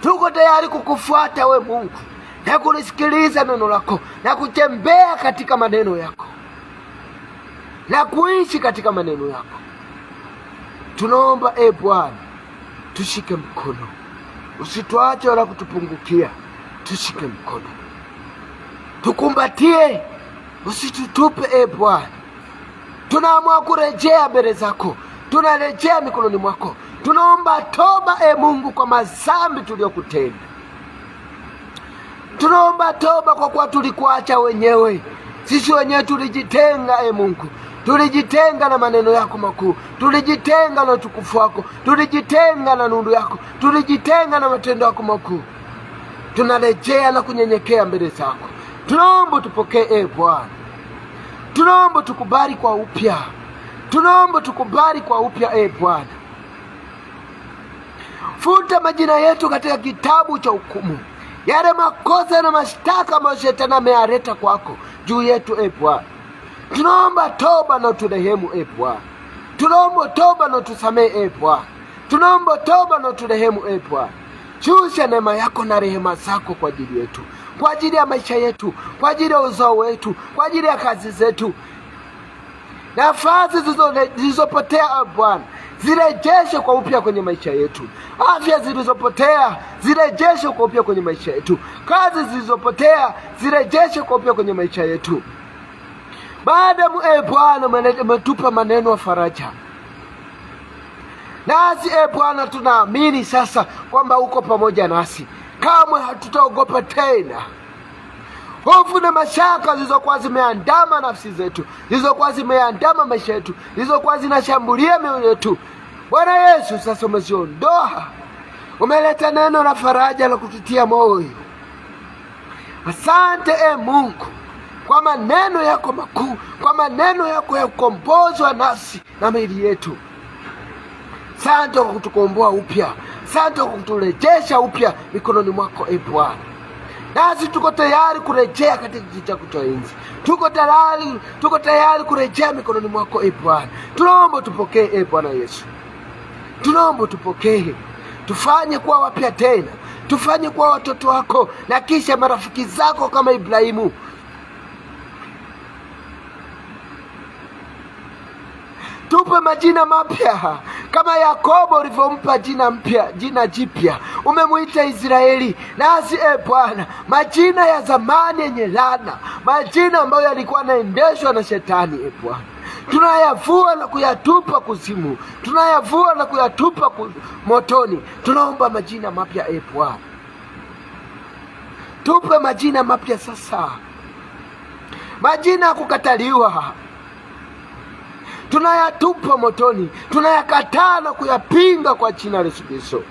Tuko tayari kukufuata we Mungu, na kulisikiliza neno lako, na kutembea katika maneno yako, na kuishi katika maneno yako. Tunaomba Bwana, tushike mkono, usituache wala kutupungukia. Tushike mkono, tukumbatie, usitutupe Bwana. Tunaamua kurejea mbele zako, tunarejea mikononi mwako. Tunaomba toba Mungu kwa madhambi tuliyokutenda. Tunaomba toba kwa kuwa tulikuacha wenyewe. Sisi wenyewe tulijitenga Mungu. Tulijitenga na maneno yako makuu. Tulijitenga na utukufu wako. Tulijitenga na nuru yako. Tulijitenga na matendo yako makuu. Tunarejea na kunyenyekea mbele zako. Tunaomba tupokee Bwana. Tunaomba tukubali kwa upya. Tunaomba tukubali kwa upya Bwana. Futa majina yetu katika kitabu cha hukumu, yale makosa na mashtaka ambayo shetani ameyaleta kwako juu yetu Bwana. Tunaomba toba na uturehemu Bwana. Tunaomba toba na utusamehe Bwana. Tunaomba toba na uturehemu Bwana. Shusha neema yako na rehema zako kwa ajili yetu, kwa ajili ya maisha yetu, kwa ajili ya uzao wetu, kwa ajili ya kazi zetu. Nafasi zilizopotea Bwana, zirejeshe kwa upya kwenye maisha yetu. Afya zilizopotea zirejeshe kwa upya kwenye maisha yetu. Kazi zilizopotea zirejeshe kwa upya kwenye maisha yetu. Baada Bwana umetupa maneno ya faraja, nasi Bwana tunaamini sasa kwamba uko pamoja nasi. Kamwe hatutaogopa tena hofu na mashaka zilizokuwa zimeandama nafsi zetu, zilizokuwa zimeandama maisha yetu, zilizokuwa zinashambulia mioyo yetu. Bwana Yesu, sasa umeziondoa. Umeleta neno la faraja la kututia moyo. Asante Mungu kwa maneno yako makuu, kwa maneno yako ya ukombozi wa nafsi na miili yetu. Asante kwa kutukomboa upya. Asante kwa kuturejesha upya mikononi mwako Bwana. Nasi tuko tayari kurejea katika kiti chako cha enzi. Tuko tayari kurejea mikononi mwako Bwana. Tunaomba tupokee Bwana Yesu. Tunaomba tupokee. Tufanye kuwa wapya tena. Tufanye kuwa watoto wako na kisha marafiki zako kama Ibrahimu. Tupe majina mapya kama Yakobo ulivyompa jina jipya. Umemuita Israeli. Nasi Bwana, majina ya zamani yenye laana, majina ambayo yalikuwa yanaendeshwa na shetani Bwana, tunayavua na kuyatupa kuzimu, tunayavua na kuyatupa motoni. Tunaomba majina mapya Bwana. Tupe majina mapya sasa. Majina ya kukataliwa tunayatupa motoni, tunayakataa na kuyapinga kwa jina la Yesu Kristo.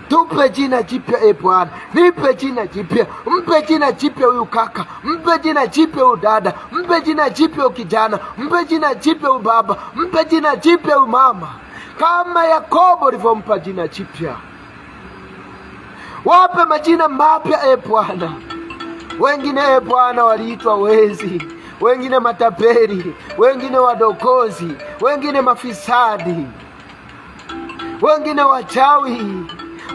Tupe jina jipya Bwana. Nipe jina jipya. Mpe jina jipya huyu kaka, mpe jina jipya huyu dada, mpe jina jipya huyu kijana, mpe jina jipya huyu baba, mpe jina jipya huyu mama, kama Yakobo alivyompa jina jipya. Wape majina mapya Bwana. Wengine Bwana waliitwa wezi, wengine matapeli, wengine wadokozi, wengine mafisadi, wengine wachawi.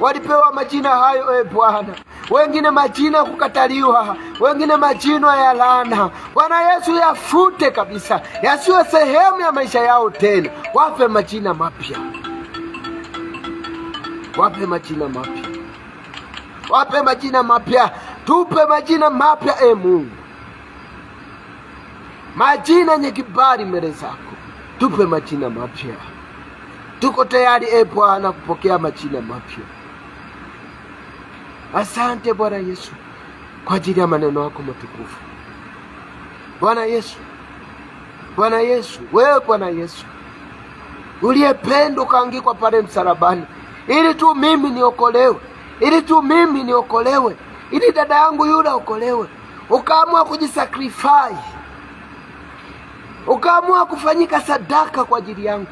Walipewa majina hayo Bwana. Wengine majina ya kukataliwa, wengine majina ya laana. Bwana Yesu, yafute kabisa, yasiwe sehemu ya maisha yao tena. Wape majina mapya. Wape majina mapya. Wape majina mapya. Tupe majina mapya Mungu. Majina yenye kibali mbele zako. Tupe majina mapya. Tuko tayari Bwana kupokea majina mapya. Asante Bwana Yesu kwa ajili ya maneno yako matukufu. Bwana Yesu, Bwana Yesu, wewe Bwana Yesu uliyependa ukaangikwa pale msalabani ili tu mimi niokolewe, ili tu mimi niokolewe, ili dada yangu yule okolewe. Ukaamua kujisacrifice, ukaamua kufanyika sadaka kwa ajili yangu,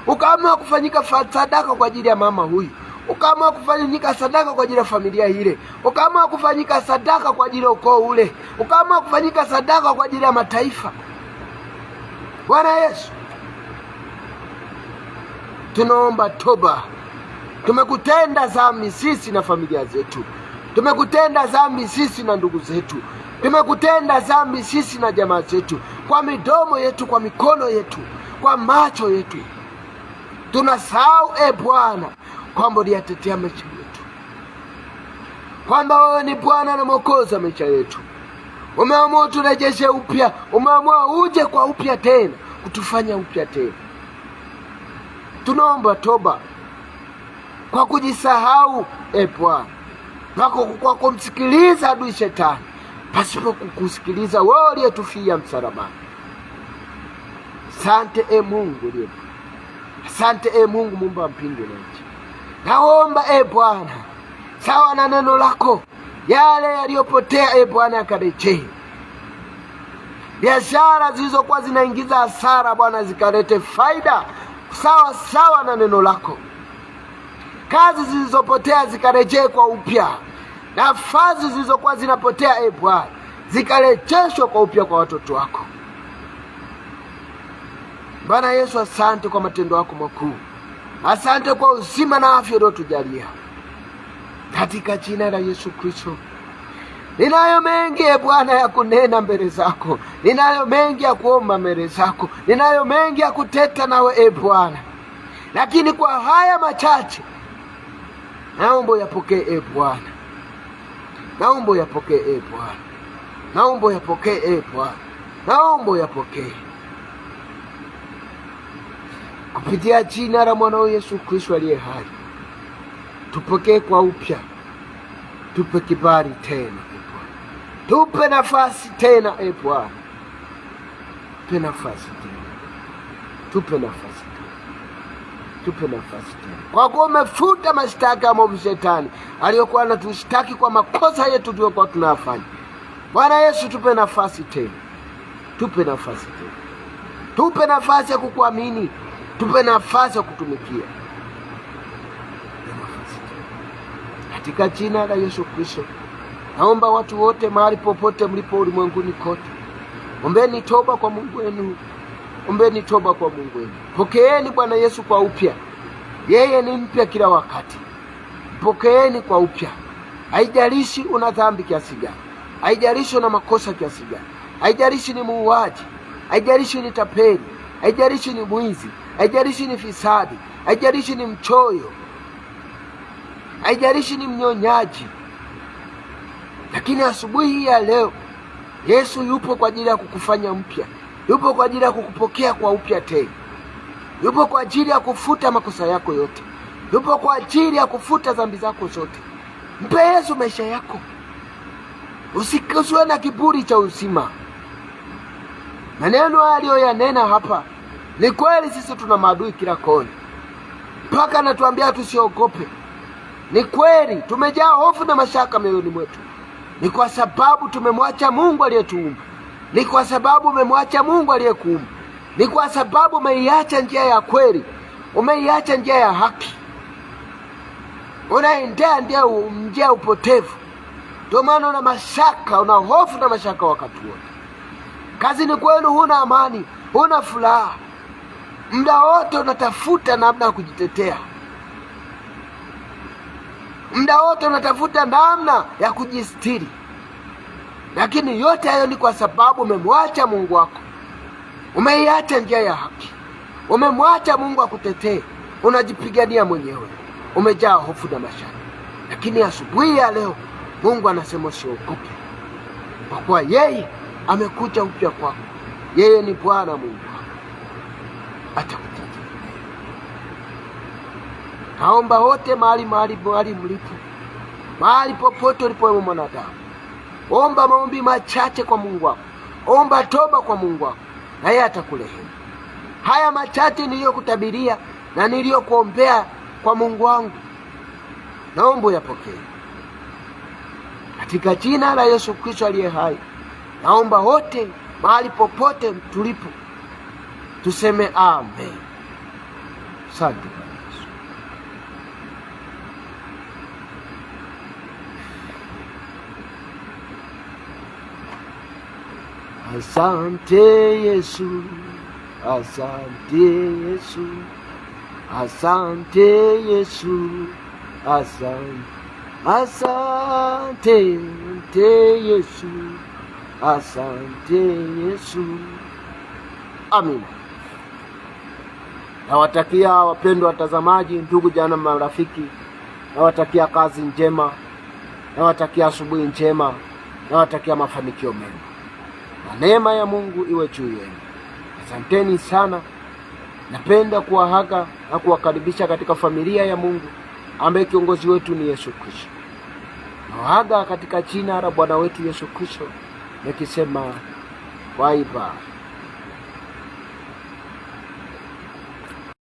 ukaamua kufanyika sadaka kwa ajili ya mama huyu, ukaamua kufanyika sadaka kwa ajili ya familia ile, ukaamua kufanyika sadaka kwa ajili ya ukoo ule, ukaamua kufanyika sadaka kwa ajili ya mataifa. Bwana Yesu, tunaomba toba. Tumekutenda dhambi sisi na familia zetu, tumekutenda dhambi sisi na ndugu zetu, tumekutenda dhambi sisi na jamaa zetu, kwa midomo yetu, kwa mikono yetu, kwa macho yetu. Tunasahau Bwana kwamba uliyatetea maisha yetu, kwamba wewe ni Bwana na Mwokozi wa maisha yetu. Umeamua turejeshe upya, umeamua uje kwa upya tena, kutufanya upya tena. Tunaomba toba kwa kujisahau Bwana, kwa kumsikiliza adui shetani pasipo kukusikiliza wewe uliyetufia msalabani. Asante Mungu uliye. Asante Mungu Muumba mbingu na nchi. Naomba Bwana, sawa na neno lako, yale yaliyopotea Bwana yakarejee. Biashara zilizokuwa zinaingiza hasara Bwana zikalete faida sawa sawa na neno lako. Kazi zilizopotea zikarejee kwa upya. Nafasi zilizokuwa zinapotea Bwana zikarejeshwa kwa upya kwa watoto wako. Bwana Yesu, asante kwa matendo yako makuu. Asante kwa uzima na afya uliotujalia. Katika jina la Yesu Kristo. Ninayo mengi Bwana ya kunena mbele zako. Ninayo mengi ya kuomba mbele zako. Ninayo mengi ya kuteta nawe Bwana. Lakini kwa haya machache naomba yapokee Bwana. Naomba yapokee Bwana. Naomba yapokee Bwana. Naomba yapokee. Kupitia jina la mwanao Yesu Kristo aliye hai. Tupokee kwa upya. Tupe kibali tena Bwana. Tupe nafasi tena Bwana. Tupe nafasi tena. Tupe nafasi tena. Tupe nafasi tena. Kwa kuwa umefuta mashtaka ya mwovu Shetani aliyokuwa anatushtaki kwa makosa yetu tuliyokuwa tunafanya. Bwana Yesu, tupe nafasi tena. Tupe nafasi tena. Tupe nafasi ya kukuamini. Tupe nafasi ya kutumikia. Katika jina la Yesu Kristo. Naomba watu wote mahali popote mlipo ulimwenguni kote, ombeni toba kwa Mungu wenu. Ombeni toba kwa Mungu wenu. Pokeeni Bwana Yesu kwa upya. Yeye ni mpya kila wakati. Pokeeni kwa upya. Haijalishi una dhambi kiasi gani. Haijalishi una makosa kiasi gani. Haijalishi ni muuaji. Haijalishi ni tapeli. Haijalishi ni mwizi. Haijalishi ni fisadi. Haijalishi ni mchoyo. Haijalishi ni mnyonyaji. Lakini asubuhi ya leo Yesu yupo kwa ajili ya kukufanya mpya. Yupo kwa ajili ya kukupokea kwa upya tena. Yupo kwa ajili ya kufuta makosa yako yote. Yupo kwa ajili ya kufuta dhambi zako zote. Mpe Yesu maisha yako. Usiwe na kiburi cha uzima. Maneno aliyoyanena hapa ni kweli. Sisi tuna maadui kila kona, mpaka anatuambia tusiogope. Ni kweli tumejaa hofu na mashaka mioyoni mwetu. Ni kwa sababu tumemwacha Mungu aliyetuumba. Ni kwa sababu umemwacha Mungu aliyekuumba. Ni kwa sababu umeiacha njia ya kweli. Umeiacha njia ya haki. Unaendea njia ya upotevu. Ndio maana una mashaka, una hofu na mashaka wakati wote. Kazini kwenu huna amani, huna furaha. Muda wote unatafuta namna ya kujitetea. Muda wote unatafuta namna ya kujistiri. Lakini yote hayo ni kwa sababu umemwacha Mungu wako. Umeiacha njia ya haki. Umemwacha Mungu akutetee. Unajipigania mwenyewe. Umejaa hofu na mashaka. Lakini asubuhi ya leo Mungu anasema usiogope. Kwa kuwa yeye amekuja upya kwako. Yeye ni Bwana Mungu wako. Atakutetea. Naomba wote mahali mlipo. Mahali popote ulipo wewe mwanadamu. Omba maombi machache kwa Mungu wako. Omba toba kwa Mungu wako. Na yeye atakurehemu. Haya machache niliyokutabiria na niliyokuombea kwa Mungu wangu, naomba yapokee. Katika jina la Yesu Kristo aliye hai. Naomba wote mahali popote tulipo tuseme amen. Asante. Asante Yesu, asante Yesu, asante Yesu, asante Yesu, asante Yesu. Amina. Nawatakia wapendwa watazamaji, ndugu jana, marafiki, nawatakia kazi njema, nawatakia asubuhi njema, nawatakia mafanikio mema. Na neema ya Mungu iwe juu yenu. Asanteni sana. Napenda kuwaaga na kuwakaribisha katika familia ya Mungu ambaye kiongozi wetu ni Yesu Kristo. Nawaaga katika jina la Bwana wetu Yesu Kristo nikisema bye bye.